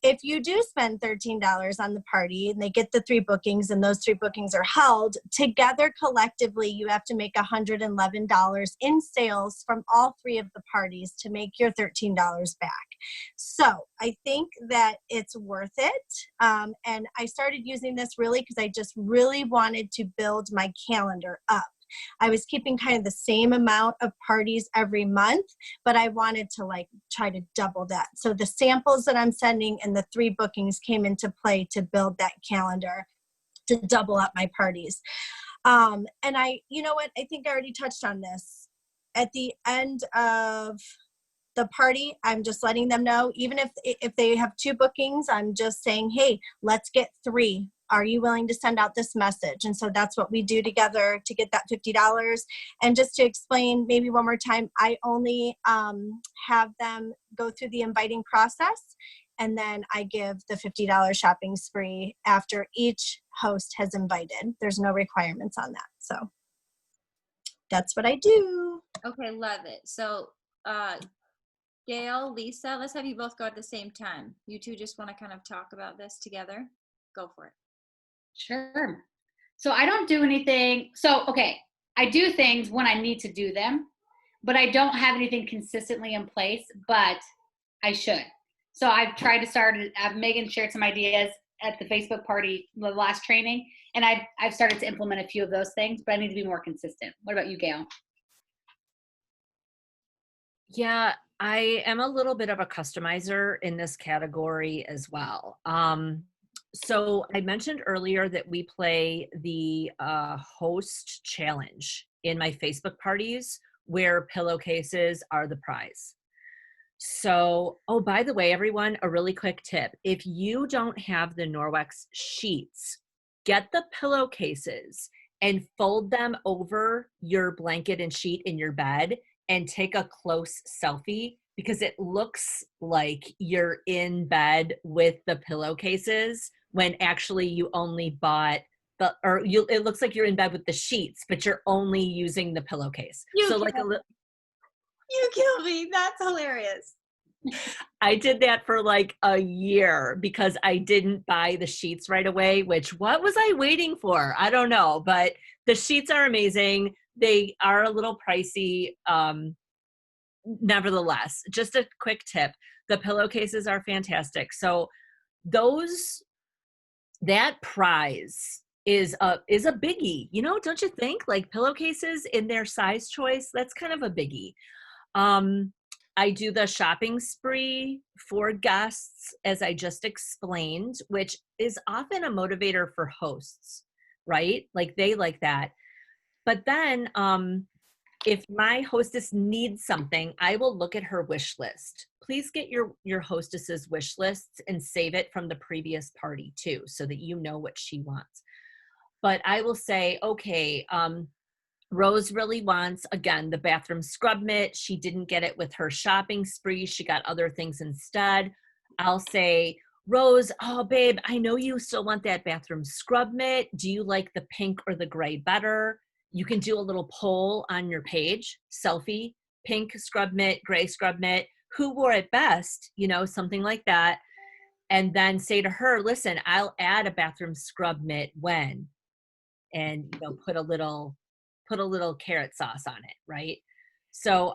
If you do spend $13 on the party and they get the 3 bookings and those 3 bookings are held, together collectively, you have to make $111 in sales from all 3 of the parties to make your $13 back. So I think that it's worth it. And I started using this really because I just really wanted to build my calendar up. I was keeping kind of the same amount of parties every month, but I wanted to try to double that. So the samples that I'm sending and the 3 bookings came into play to build that calendar to double up my parties. And you know what? I think I already touched on this. At the end of the party, I'm just letting them know, even if they have 2 bookings, I'm just saying, hey, let's get 3. Are you willing to send out this message? And so that's what we do together to get that $50. And just to explain maybe one more time, I only have them go through the inviting process. And then I give the $50 shopping spree after each host has invited. There's no requirements on that. So that's what I do. Okay, love it. So Gayle, Lisa, let's have you both go at the same time. You two just want to kind of talk about this together? Go for it. Sure. So I don't do anything. So, okay, I do things when I need to do them, but I don't have anything consistently in place, but I should. So I've tried to start, Megan shared some ideas at the Facebook party, the last training, and I've started to implement a few of those things, but I need to be more consistent. What about you, Gayle? Yeah, I am a little bit of a customizer in this category as well. So I mentioned earlier that we play the host challenge in my Facebook parties where pillowcases are the prize. So, oh, by the way, everyone, a really quick tip. If you don't have the Norwex sheets, get the pillowcases and fold them over your blanket and sheet in your bed and take a close selfie because it looks like you're in bed with the pillowcases when actually you only bought it looks like you're in bed with the sheets, but you're only using the pillowcase. You kill me. That's hilarious. I did that for like a year because I didn't buy the sheets right away, what was I waiting for? I don't know, but the sheets are amazing. They are a little pricey. Nevertheless, just a quick tip. The pillowcases are fantastic. So that prize is a biggie, don't you think? Like pillowcases in their size choice, that's kind of a biggie. I do the shopping spree for guests, as I just explained, which is often a motivator for hosts, right? Like they like that. But then if my hostess needs something, I will look at her wish list. Please get your hostess's wish lists and save it from the previous party too, so that you know what she wants. But I will say, okay, Rose really wants, again, the bathroom scrub mitt. She didn't get it with her shopping spree. She got other things instead. I'll say, Rose, oh, babe, I know you still want that bathroom scrub mitt. Do you like the pink or the gray better? You can do a little poll on your page, selfie, pink scrub mitt, gray scrub mitt. Who wore it best? You know, something like that. And then say to her, listen, I'll add a bathroom scrub mitt when, and, you know, put a little carrot sauce on it, right? So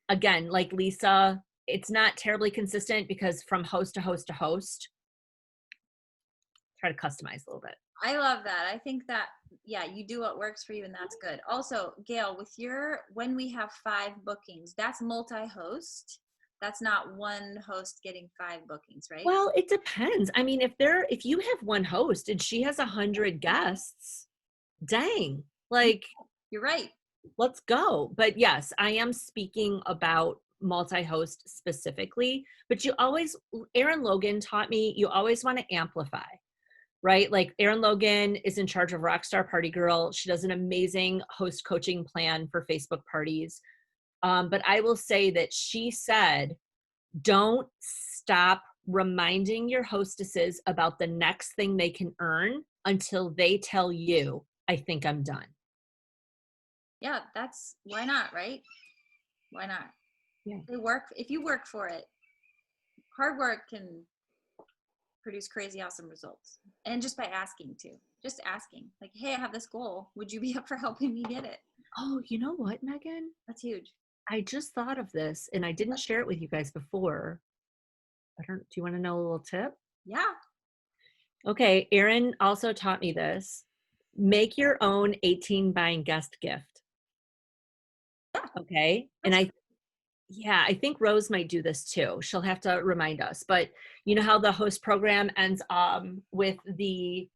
again, like Lisa, it's not terribly consistent because from host to host to host, try to customize a little bit. I love that. I think that, yeah, you do what works for you, and that's good. Also, Gayle, with when we have 5 bookings, that's multi-host. That's not one host getting 5 bookings, right? Well, it depends. I mean, if you have one host and she has 100 guests, dang, like, you're right. Let's go. But yes, I am speaking about multi-host specifically, but Erin Logan taught me, you always want to amplify, right? Like Erin Logan is in charge of Rockstar Party Girl. She does an amazing host coaching plan for Facebook parties. But I will say that she said, don't stop reminding your hostesses about the next thing they can earn until they tell you, I think I'm done. Yeah, why not, right? Why not? Yeah. If you work for it, hard work can produce crazy awesome results. And just by asking too. Just asking. Like, hey, I have this goal. Would you be up for helping me get it? Oh, you know what, Megan? That's huge. I just thought of this and I didn't share it with you guys before. Do you want to know a little tip? Yeah. Okay, Erin also taught me this. Make your own 18 buying guest gift. Okay. And I think Rose might do this too. She'll have to remind us. But you know how the host program ends with the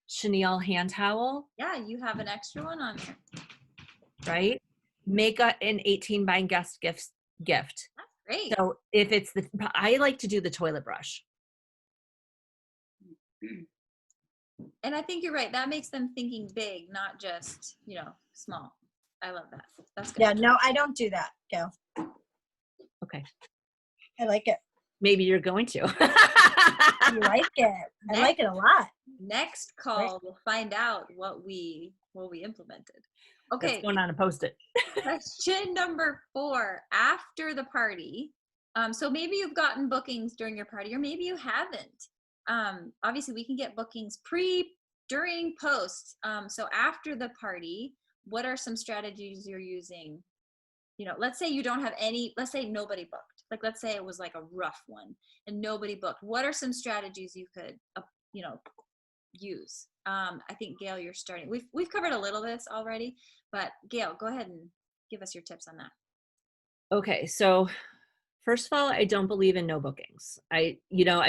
chenille hand towel? Yeah, you have an extra one on there. Right? Make an 18 buying guest gift. That's great. So if it's I like to do the toilet brush. And I think you're right. That makes them thinking big, not just, small. I love that. That's good. Yeah, no, I don't do that, Gayle. Okay. I like it. Maybe you're going to. You like it. I like it a lot. Next call, we'll find out what we implemented. Okay. That's going on a Post-it. Question number 4, after the party. So maybe you've gotten bookings during your party, or maybe you haven't. Obviously we can get bookings during, post. So after the party, what are some strategies you're using? Let's say you don't have let's say nobody booked. Like, let's say it was like a rough one and nobody booked. What are some strategies you could, use? I think, Gayle, you're starting. We've covered a little of this already, but Gayle, go ahead and give us your tips on that. Okay. So first of all, I don't believe in no bookings. I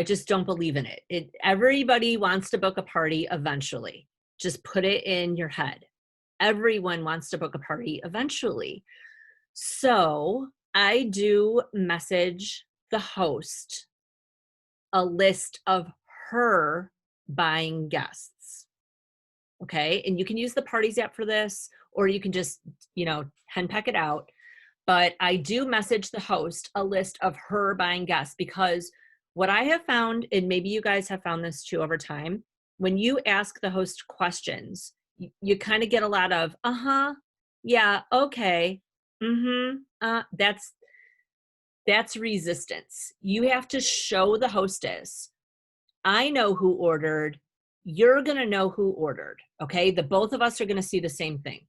just don't believe in it. Everybody wants to book a party eventually. Just put it in your head. Everyone wants to book a party eventually. So I do message the host a list of her buying guests. Okay. And you can use the Parties app for this, or you can just, henpeck it out. But I do message the host a list of her buying guests, because what I have found, and maybe you guys have found this too over time, when you ask the host questions, you kind of get a lot of, yeah, okay, that's resistance. You have to show the hostess, I know who ordered, you're going to know who ordered, okay? The both of us are going to see the same thing.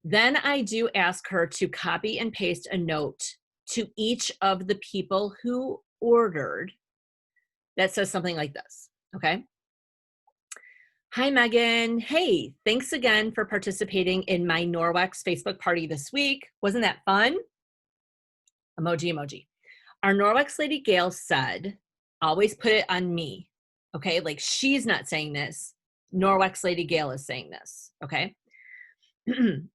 Then I do ask her to copy and paste a note to each of the people who ordered that says something like this, okay? Hi, Megan. Hey, thanks again for participating in my Norwex Facebook party this week. Wasn't that fun? Emoji, emoji. Our Norwex lady Gayle said, always put it on me, okay? Like, she's not saying this. Norwex lady Gayle is saying this, okay?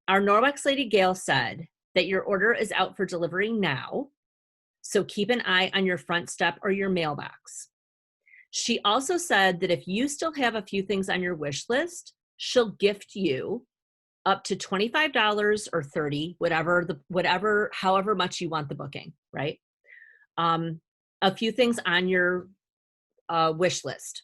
Our Norwex lady Gayle said that your order is out for delivery now, so keep an eye on your front step or your mailbox. She also said that if you still have a few things on your wish list, she'll gift you up to $25 or $30, however much you want the booking, right? A few things on your wish list.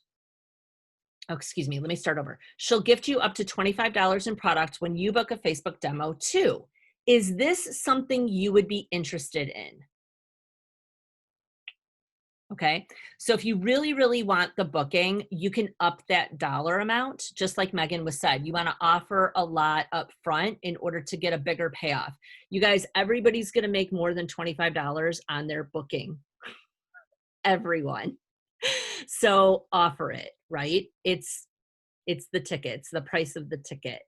Oh, excuse me, let me start over. She'll gift you up to $25 in product when you book a Facebook demo too. Is this something you would be interested in? Okay, so if you really, really want the booking, you can up that dollar amount, just like Megan was said. You want to offer a lot up front in order to get a bigger payoff. You guys, everybody's going to make more than $25 on their booking. Everyone. So offer it, right? It's the ticket. It's the price of the ticket.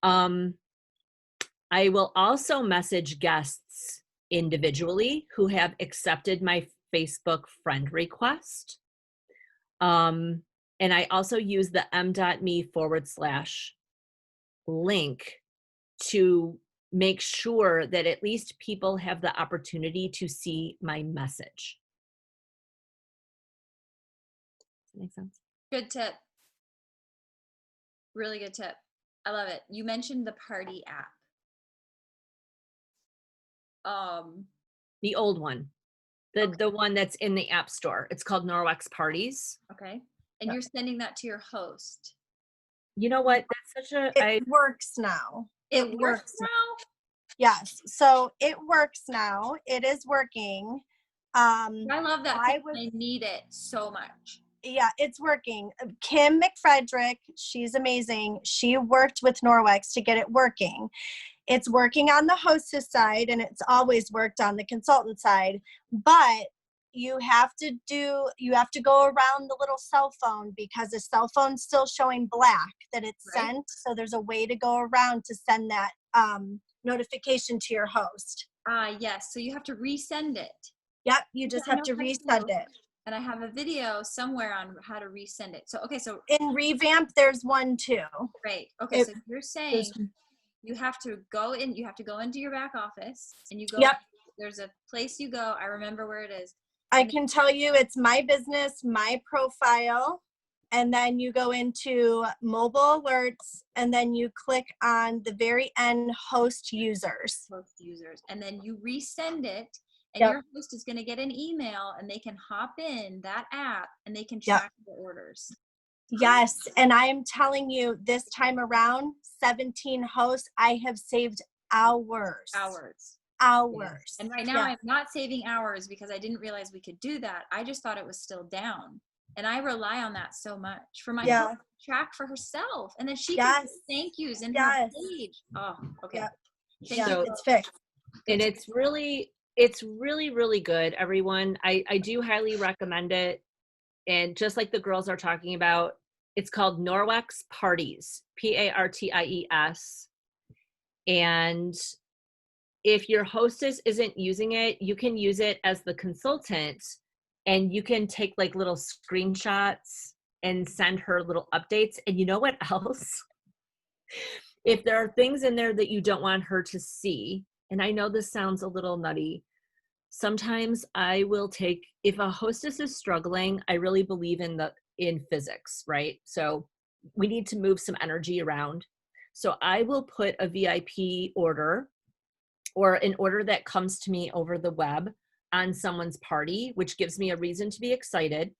I will also message guests individually who have accepted my Facebook friend request. And I also use the m.me/link to make sure that at least people have the opportunity to see my message. Does that make sense? Good tip. Really good tip. I love it. You mentioned the party app. The old one. The one that's in the App Store. It's called Norwex Parties. Okay. And you're sending that to your host. You know what? That's such a... It works now. It works now? Yes. So it works now. It is working. I love that. I need it so much. Yeah, it's working. Kim McFrederick, she's amazing. She worked with Norwex to get it working. It's working on the hostess side, and it's always worked on the consultant side. But you have to go around the little cell phone, because the cell phone's still showing black that it's sent. So there's a way to go around to send that notification to your host. Yes. So you have to resend it. Yep. You just have to resend it. And I have a video somewhere on how to resend it. So, okay. So in Revamp, there's one too. Great. Okay. So you're saying you have to go into your back office, and you go, there's a place you go. I remember where it is. I can tell you it's my business, my profile, and then you go into mobile alerts, and then you click on the very end, host users. And then you resend it, and your host is going to get an email, and they can hop in that app, and they can track the orders. Yes. And I am telling you, this time around, 17 hosts, I have saved hours. And right now I'm not saving hours because I didn't realize we could do that. I just thought it was still down. And I rely on that so much for my host to track for herself. And then she can do thank yous in her page. Oh, okay. So it's fixed. And it's really, really good, everyone. I do highly recommend it. And just like the girls are talking about, it's called Norwex Parties, Parties. And if your hostess isn't using it, you can use it as the consultant, and you can take like little screenshots and send her little updates. And you know what else? If there are things in there that you don't want her to see, and I know this sounds a little nutty, sometimes I will take, if a hostess is struggling, I really believe in physics, right? So we need to move some energy around. So I will put a VIP order or an order that comes to me over the web on someone's party, which gives me a reason to be excited,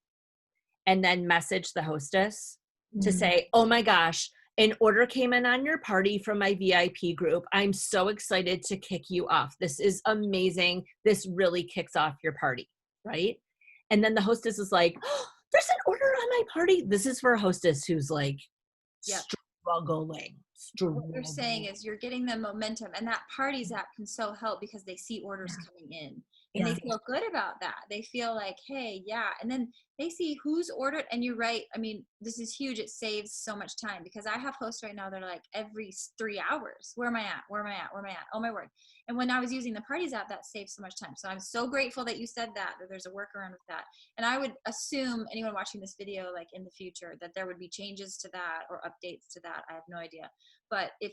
and then message the hostess to say, oh my gosh, an order came in on your party from my VIP group. I'm so excited to kick you off. This is amazing. This really kicks off your party, right? And then the hostess is like, oh, there's an order on my party. This is for a hostess who's like struggling. What you're saying is you're getting them momentum, and that Parties app can so help because they see orders coming in. And they feel good about that. They feel like, hey, and then they see who's ordered. And you're right. I mean, this is huge. It saves so much time, because I have hosts right now that are like every 3 hours. Where am I at? Where am I at? Where am I at? Oh my word. And when I was using the Parties app, that saves so much time. So I'm so grateful that you said that there's a workaround with that. And I would assume anyone watching this video, like in the future, that there would be changes to that or updates to that. I have no idea. But if,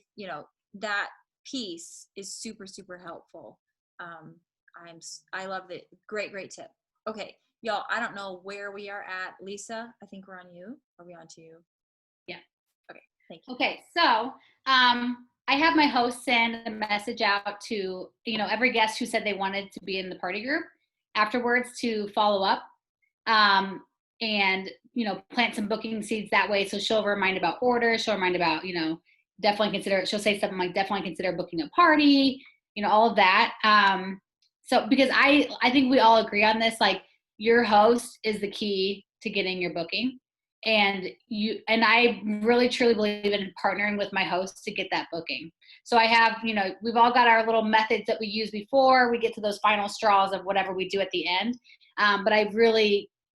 that piece is super, super helpful. I love it. Great tip. Okay, y'all, I don't know where we are at. Lisa, I think we're on you. Are we on to you? Yeah. Okay. Thank you. Okay, so I have my host send a message out to, every guest who said they wanted to be in the party group afterwards to follow up, and, plant some booking seeds that way. So she'll remind about orders, she'll remind about, she'll say something like definitely consider booking a party, all of that. So because I think we all agree on this, like your host is the key to getting your booking. And I really truly believe in partnering with my host to get that booking. So I have, we've all got our little methods that we use before we get to those final straws of whatever we do at the end. But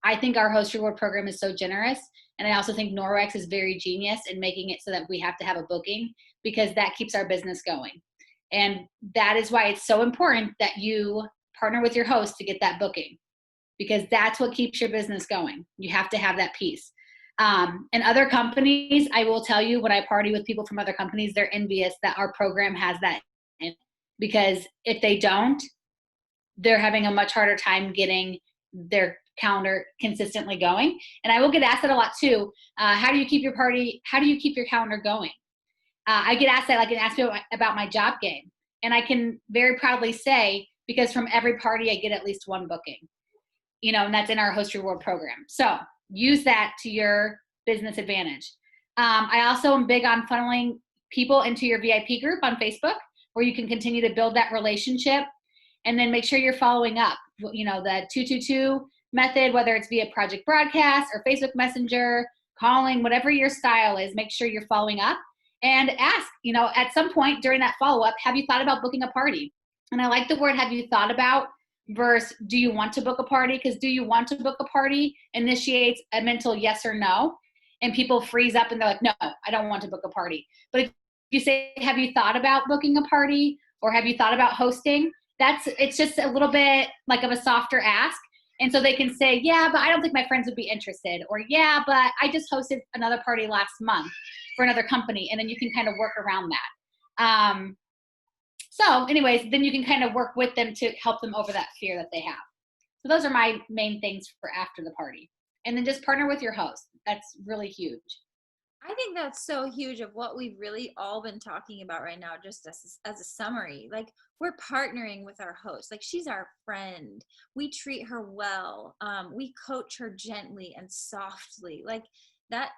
I think our host reward program is so generous. And I also think Norwex is very genius in making it so that we have to have a booking, because that keeps our business going. And that is why it's so important that you partner with your host to get that booking, because that's what keeps your business going. You have to have that piece. And other companies, I will tell you, when I party with people from other companies, they're envious that our program has that in, because if they don't, they're having a much harder time getting their calendar consistently going. And I will get asked that a lot too. How do you keep your calendar going? I get asked that, like, and asked me about my job game. And I can very proudly say, because from every party, I get at least one booking, and that's in our host reward program. So use that to your business advantage. I also am big on funneling people into your VIP group on Facebook, where you can continue to build that relationship, and then make sure you're following up. The 222 method, whether it's via project broadcast or Facebook Messenger, calling, whatever your style is, make sure you're following up and ask, at some point during that follow-up, have you thought about booking a party? And I like the word have you thought about versus do you want to book a party? Because do you want to book a party initiates a mental yes or no. And people freeze up and they're like, no, I don't want to book a party. But if you say, have you thought about booking a party, or have you thought about hosting? It's just a little bit like of a softer ask. And so they can say, yeah, but I don't think my friends would be interested. Or yeah, but I just hosted another party last month for another company. And then you can kind of work around that. So anyways, then you can kind of work with them to help them over that fear that they have. So those are my main things for after the party. And then just partner with your host. That's really huge. I think that's so huge of what we've really all been talking about right now, just as a summary. Like, we're partnering with our host. Like, she's our friend. We treat her well. We coach her gently and softly. Like that,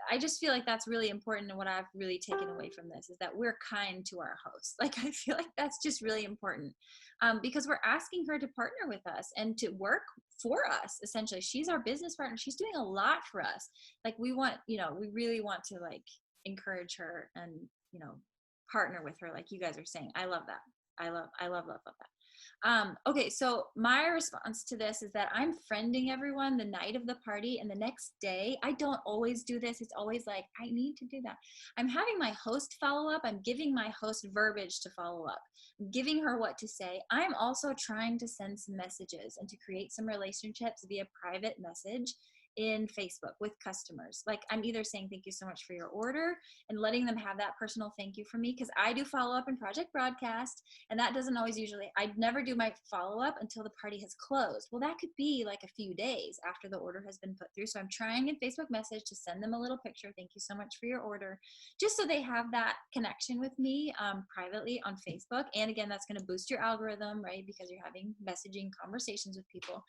I just feel like that's really important. And what I've really taken away from this is that we're kind to our host. Like, I feel like that's just really important, because we're asking her to partner with us and to work for us. Essentially, she's our business partner. She's doing a lot for us. Like, we really want to like encourage her and, partner with her. Like you guys are saying, I love that. I love that. Okay, so my response to this is that I'm friending everyone the night of the party, and the next day, I don't always do this. It's always like, I need to do that. I'm having my host follow up. I'm giving my host verbiage to follow up, I'm giving her what to say. I'm also trying to send some messages and to create some relationships via private message in Facebook with customers. Like, I'm either saying thank you so much for your order and letting them have that personal thank you from me, because I do follow up in project broadcast, and that doesn't always I never do my follow up until the party has closed. Well, that could be like a few days after the order has been put through. So I'm trying in Facebook message to send them a little picture. Thank you so much for your order, just so they have that connection with me privately on Facebook. And again, that's going to boost your algorithm, right? Because you're having messaging conversations with people.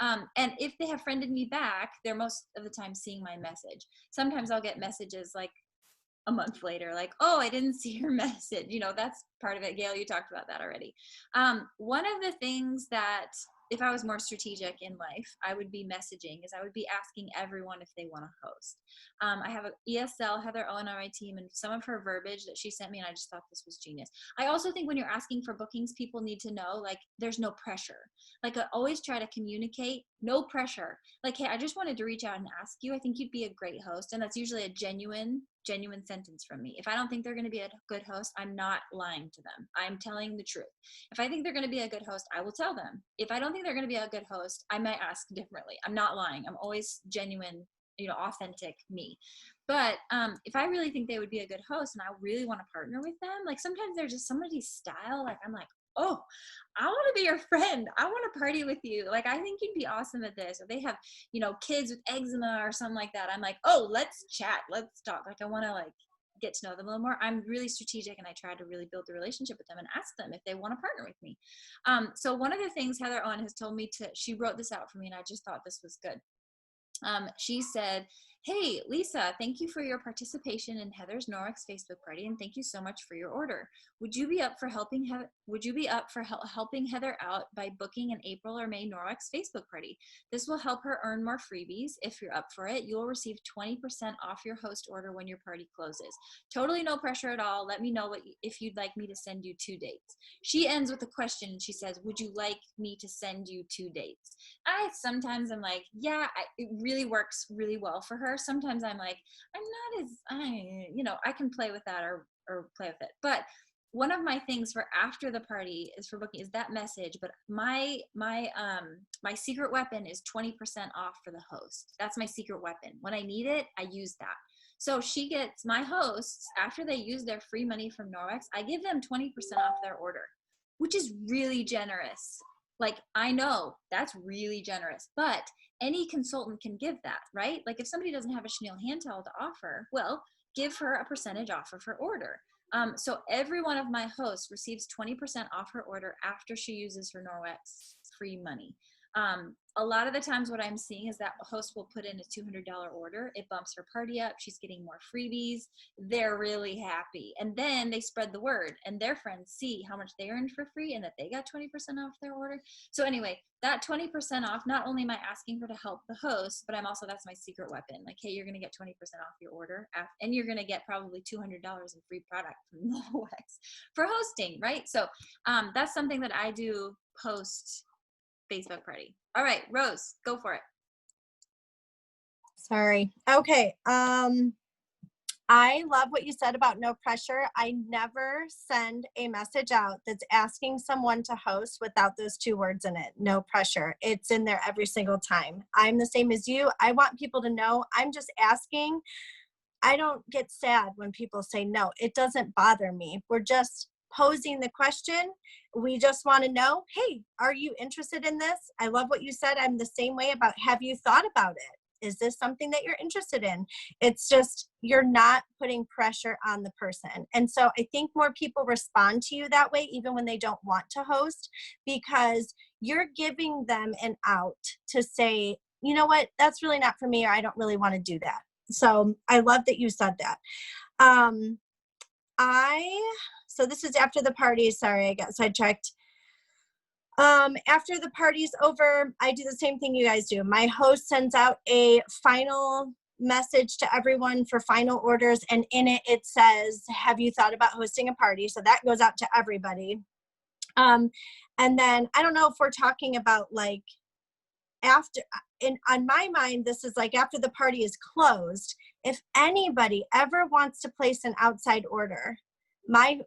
And if they have friended me back, they're most of the time seeing my message. Sometimes I'll get messages like a month later, like, oh, I didn't see your message. That's part of it. Gayle, you talked about that already. One of the things that, if I was more strategic in life, I would be messaging, is I would be asking everyone if they want to host. I have an ESL, Heather Owen, on my team, and some of her verbiage that she sent me, and I just thought this was genius. I also think when you're asking for bookings, people need to know, like, there's no pressure. Like, I always try to communicate, no pressure. Like, hey, I just wanted to reach out and ask you. I think you'd be a great host. And that's usually a genuine sentence from me. If I don't think they're going to be a good host, I'm not lying to them. I'm telling the truth. If I think they're going to be a good host, I will tell them. If I don't think they're going to be a good host, I might ask differently. I'm not lying. I'm always genuine, authentic me. But if I really think they would be a good host and I really want to partner with them, like, sometimes they're just somebody's style. Like, I'm like, oh, I want to be your friend. I want to party with you. Like, I think you'd be awesome at this. Or they have, kids with eczema or something like that. I'm like, oh, let's chat. Let's talk. Like, I want to like get to know them a little more, I'm really strategic and I try to really build a relationship with them and ask them if they want to partner with me. So one of the things Heather Owen has told me she wrote this out for me and I just thought this was good. She said, "Hey, Lisa, thank you for your participation in Heather's Norwick's Facebook party, and thank you so much for your order. Would you be up for helping helping Heather out by booking an April or May Norwick's Facebook party? This will help her earn more freebies. If you're up for it, you will receive 20% off your host order when your party closes. Totally no pressure at all. Let me know if you'd like me to send you 2 dates." She ends with a question and she says, "Would you like me to send you 2 dates?" Sometimes I'm like, yeah, it really works really well for her. Sometimes I'm like, I can play with that or play with it. But one of my things for after the party is for booking is that message. But my secret weapon is 20% off for the host. That's my secret weapon. When I need it, I use that. So she gets, my hosts, after they use their free money from Norwex, I give them 20% off their order, which is really generous. Like, I know that's really generous, but any consultant can give that, right? Like if somebody doesn't have a chenille hand towel to offer, well, give her a percentage off of her order. So every one of my hosts receives 20% off her order after she uses her Norwex free money. A lot of the times what I'm seeing is that a host will put in a $200 order. It bumps her party up. She's getting more freebies. They're really happy. And then they spread the word and their friends see how much they earned for free and that they got 20% off their order. So anyway, that 20% off, not only am I asking her to help the host, but that's my secret weapon. Like, hey, you're going to get 20% off your order and you're going to get probably $200 in free product from Norwex for hosting, right? So that's something that I do post Facebook party. All right, Rose, go for it. Sorry. Okay. I love what you said about no pressure. I never send a message out that's asking someone to host without those 2 words in it. No pressure. It's in there every single time. I'm the same as you. I want people to know I'm just asking. I don't get sad when people say no. It doesn't bother me. We're just posing the question. We just want to know, hey, are you interested in this? I love what you said. I'm the same way about, have you thought about it? Is this something that you're interested in? It's just, you're not putting pressure on the person. And so I think more people respond to you that way, even when they don't want to host, because you're giving them an out to say, you know what, that's really not for me, or I don't really want to do that. So I love that you said that. So this is after the party. Sorry, I got sidetracked. After the party's over, I do the same thing you guys do. My host sends out a final message to everyone for final orders. And in it, it says, have you thought about hosting a party? So that goes out to everybody. And then I don't know if we're talking about like on my mind, this is like after the party is closed, if anybody ever wants to place an outside order, my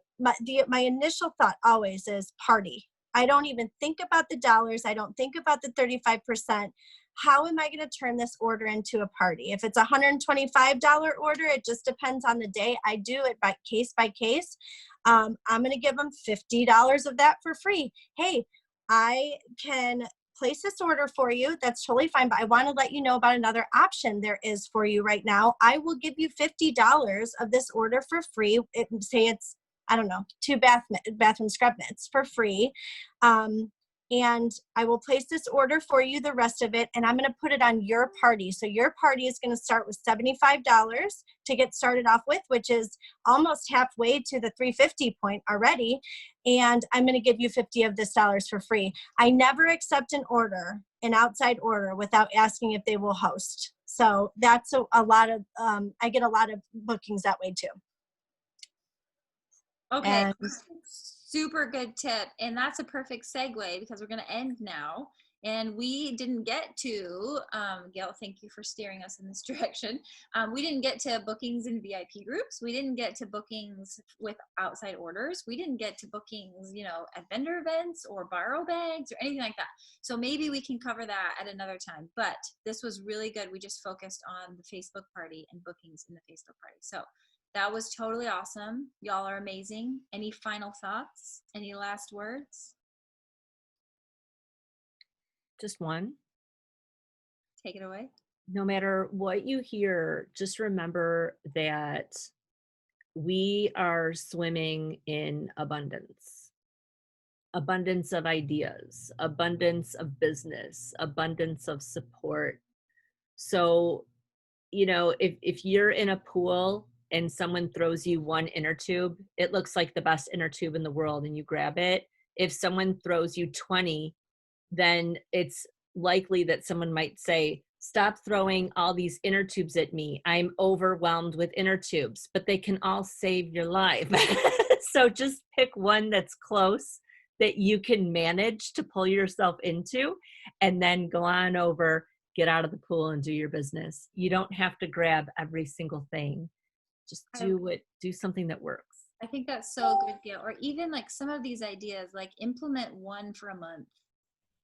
initial thought always is party. I don't even think about the dollars. I don't think about the 35%. How am I going to turn this order into a party? If it's a $125 order, it just depends on the day. I do it by case. I'm going to give them $50 of that for free. Hey, I can place this order for you. That's totally fine. But I want to let you know about another option there is for you right now. I will give you $50 of this order for free. Say it's, I don't know, 2 bathroom scrub mitts for free. And I will place this order for you, the rest of it, and I'm going to put it on your party. So your party is going to start with $75 to get started off with, which is almost halfway to the $350 point already. And I'm going to give you $50 of this dollars for free. I never accept an outside order without asking if they will host. So that's a lot of, I get a lot of bookings that way too. Okay, and super good tip. And that's a perfect segue because we're going to end now. And we didn't get to, Gayle, thank you for steering us in this direction. We didn't get to bookings in VIP groups. We didn't get to bookings with outside orders. We didn't get to bookings, at vendor events or borrow bags or anything like that. So maybe we can cover that at another time. But this was really good. We just focused on the Facebook party and bookings in the Facebook party. So that was totally awesome. Y'all are amazing. Any final thoughts? Any last words? Just one. Take it away. No matter what you hear, just remember that we are swimming in abundance of ideas, abundance of business, abundance of support. So, if you're in a pool and someone throws you one inner tube, it looks like the best inner tube in the world and you grab it. If someone throws you 20, then it's likely that someone might say, stop throwing all these inner tubes at me. I'm overwhelmed with inner tubes, but they can all save your life. So just pick one that's close that you can manage to pull yourself into, and then go on over, get out of the pool and do your business. You don't have to grab every single thing. Just do something that works. I think that's so good, Gail. Or even like some of these ideas, like implement one for a month.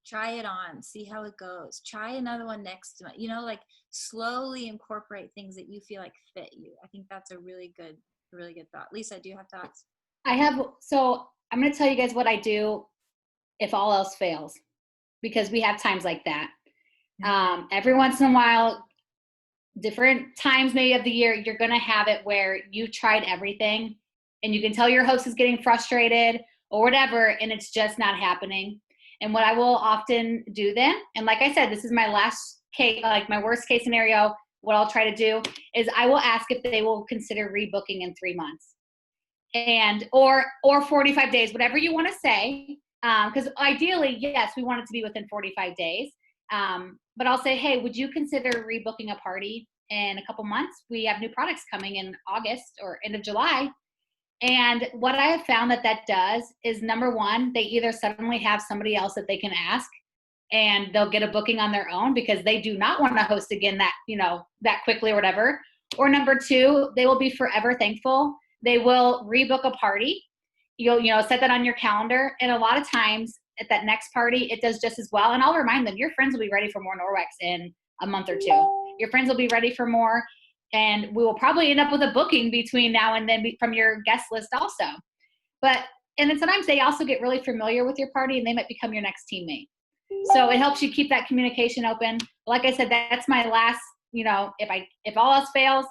Try it on, see how it goes. Try another one next month. Like slowly incorporate things that you feel like fit you. I think that's a really good thought. Lisa, do you have thoughts? So I'm going to tell you guys what I do if all else fails, because we have times like that. Every once in a while, different times maybe of the year, you're going to have it where you tried everything and you can tell your host is getting frustrated or whatever, and it's just not happening. And what I will often do then, and like I said, this is my last case, like my worst case scenario, what I'll try to do is I will ask if they will consider rebooking in 3 months or 45 days, whatever you want to say. Because ideally, yes, we want it to be within 45 days. But I'll say, hey, would you consider rebooking a party in a couple months? We have new products coming in August or end of July. And what I have found that does is, number one, they either suddenly have somebody else that they can ask and they'll get a booking on their own because they do not want to host again that quickly or whatever. Or number two, they will be forever thankful. They will rebook a party. You'll set that on your calendar. And a lot of times at that next party, it does just as well. And I'll remind them, your friends will be ready for more Norwex in a month or two. Your friends will be ready for more. And we will probably end up with a booking between now and then from your guest list also. And then sometimes they also get really familiar with your party and they might become your next teammate. So it helps you keep that communication open. Like I said, that's my last, if all else fails,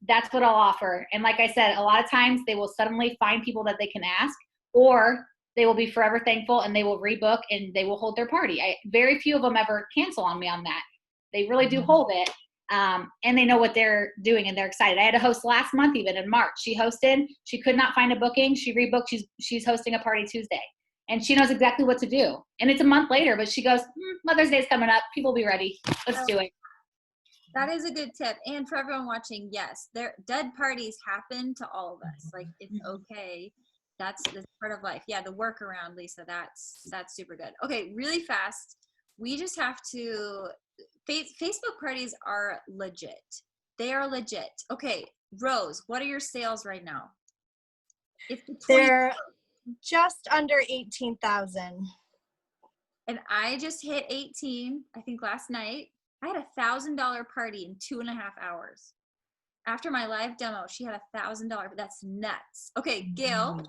that's what I'll offer. And like I said, a lot of times they will suddenly find people that they can ask, or they will be forever thankful and they will rebook and they will hold their party. Very few of them ever cancel on me on that. They really do hold it. And they know what they're doing and they're excited. I had a host last month, even in March. She hosted, she could not find a booking. She rebooked, she's hosting a party Tuesday. And she knows exactly what to do. And it's a month later, but she goes, Mother's Day's coming up. People will be ready. Let's do it. That is a good tip. And for everyone watching, yes, dead parties happen to all of us. Like, it's okay. That's part of life. Yeah, the workaround, Lisa, that's super good. Okay, really fast. We just have to, Facebook parties are legit. They are legit. Okay, Rose, what are your sales right now? They're just under 18,000. And I just hit 18, I think last night. I had $1,000 party in 2.5 hours. After my live demo, she had $1,000. That's nuts. Okay, Gayle.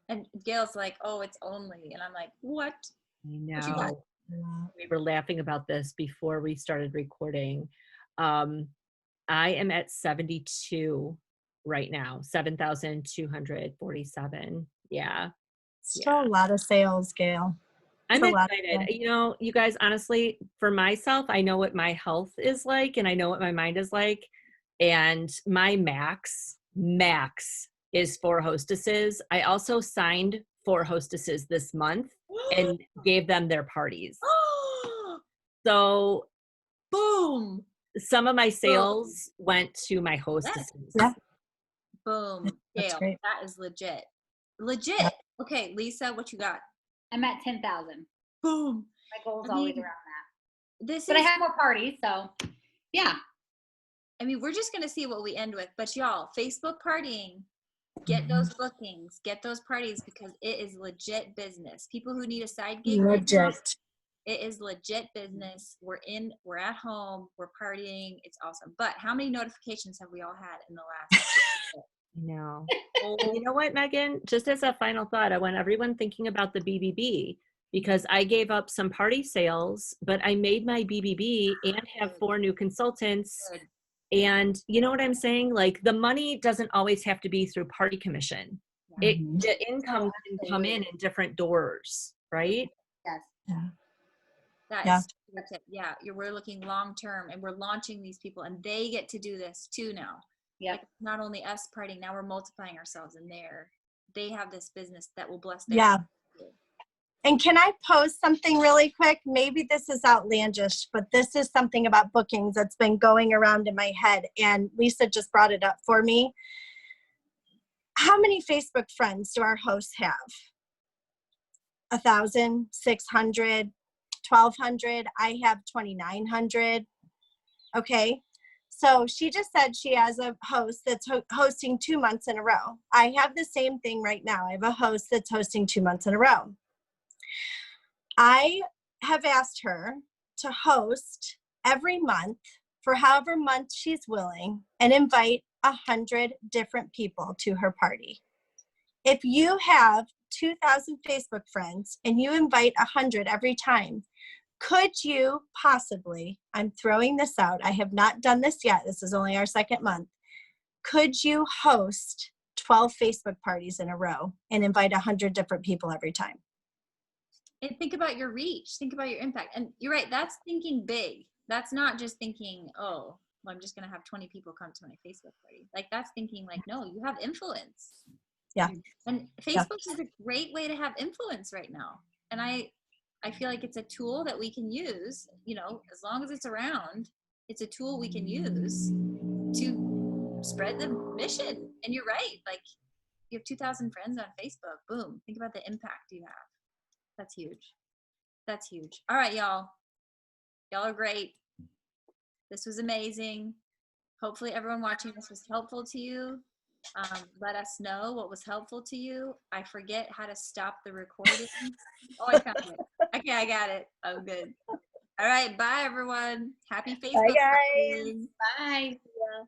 And Gayle's like, oh, it's only. And I'm like, what? I know. We were laughing about this before we started recording. I am at 72 right now, 7,247. Yeah. Still a lot of sales, Gayle. I'm excited. You guys, honestly, for myself, I know what my health is like and I know what my mind is like. And my max is 4 hostesses. I also signed 4 hostesses this month and gave them their parties. So, boom. Some of my sales went to my hostesses. Yeah. Boom. Gayle, that is legit. Legit. Yep. Okay, Lisa, what you got? I'm at 10,000. Boom. My goal is always around that. But I have more parties, so yeah. I mean, we're just going to see what we end with. But y'all, Facebook partying, get those bookings, get those parties, because it is legit business. People who need a side gig. Legit. It is legit business. We're at home, we're partying. It's awesome. But how many notifications have we all had in the last? No. You know what, Megan? Just as a final thought, I want everyone thinking about the BBB, because I gave up some party sales, but I made my BBB and have 4 new consultants. Good. And you know what I'm saying? Like the money doesn't always have to be through party commission. The income can come in different doors, right? Yes. That's it. Yeah, we're looking long term, and we're launching these people, and they get to do this too now. Yeah. Like not only us partying, now we're multiplying ourselves, and they have this business that will bless their Yeah. And can I post something really quick? Maybe this is outlandish, but this is something about bookings that's been going around in my head. And Lisa just brought it up for me. How many Facebook friends do our hosts have? 1,000, 600, 1,200. I have 2,900. Okay. So she just said she has a host that's hosting 2 months in a row. I have the same thing right now. I have a host that's hosting 2 months in a row. I have asked her to host every month for however month she's willing and invite 100 different people to her party. If you have 2,000 Facebook friends and you invite 100 every time, could you possibly, I'm throwing this out, I have not done this yet, this is only our second month, could you host 12 Facebook parties in a row and invite 100 different people every time? And think about your reach, think about your impact. And you're right, that's thinking big. That's not just thinking, oh, well, I'm just going to have 20 people come to my Facebook party. Like that's thinking like, no, you have influence. Yeah. And Facebook is a great way to have influence right now. And I feel like it's a tool that we can use, as long as it's around, it's a tool we can use to spread the mission. And you're right. Like you have 2,000 friends on Facebook. Boom. Think about the impact you have. That's huge. That's huge. All right, y'all. Y'all are great. This was amazing. Hopefully everyone watching this was helpful to you. Let us know what was helpful to you. I forget how to stop the recording. Oh, I found it. Okay, I got it. Oh, good. All right. Bye, everyone. Happy Facebook. Bye, guys. Bye. Yeah.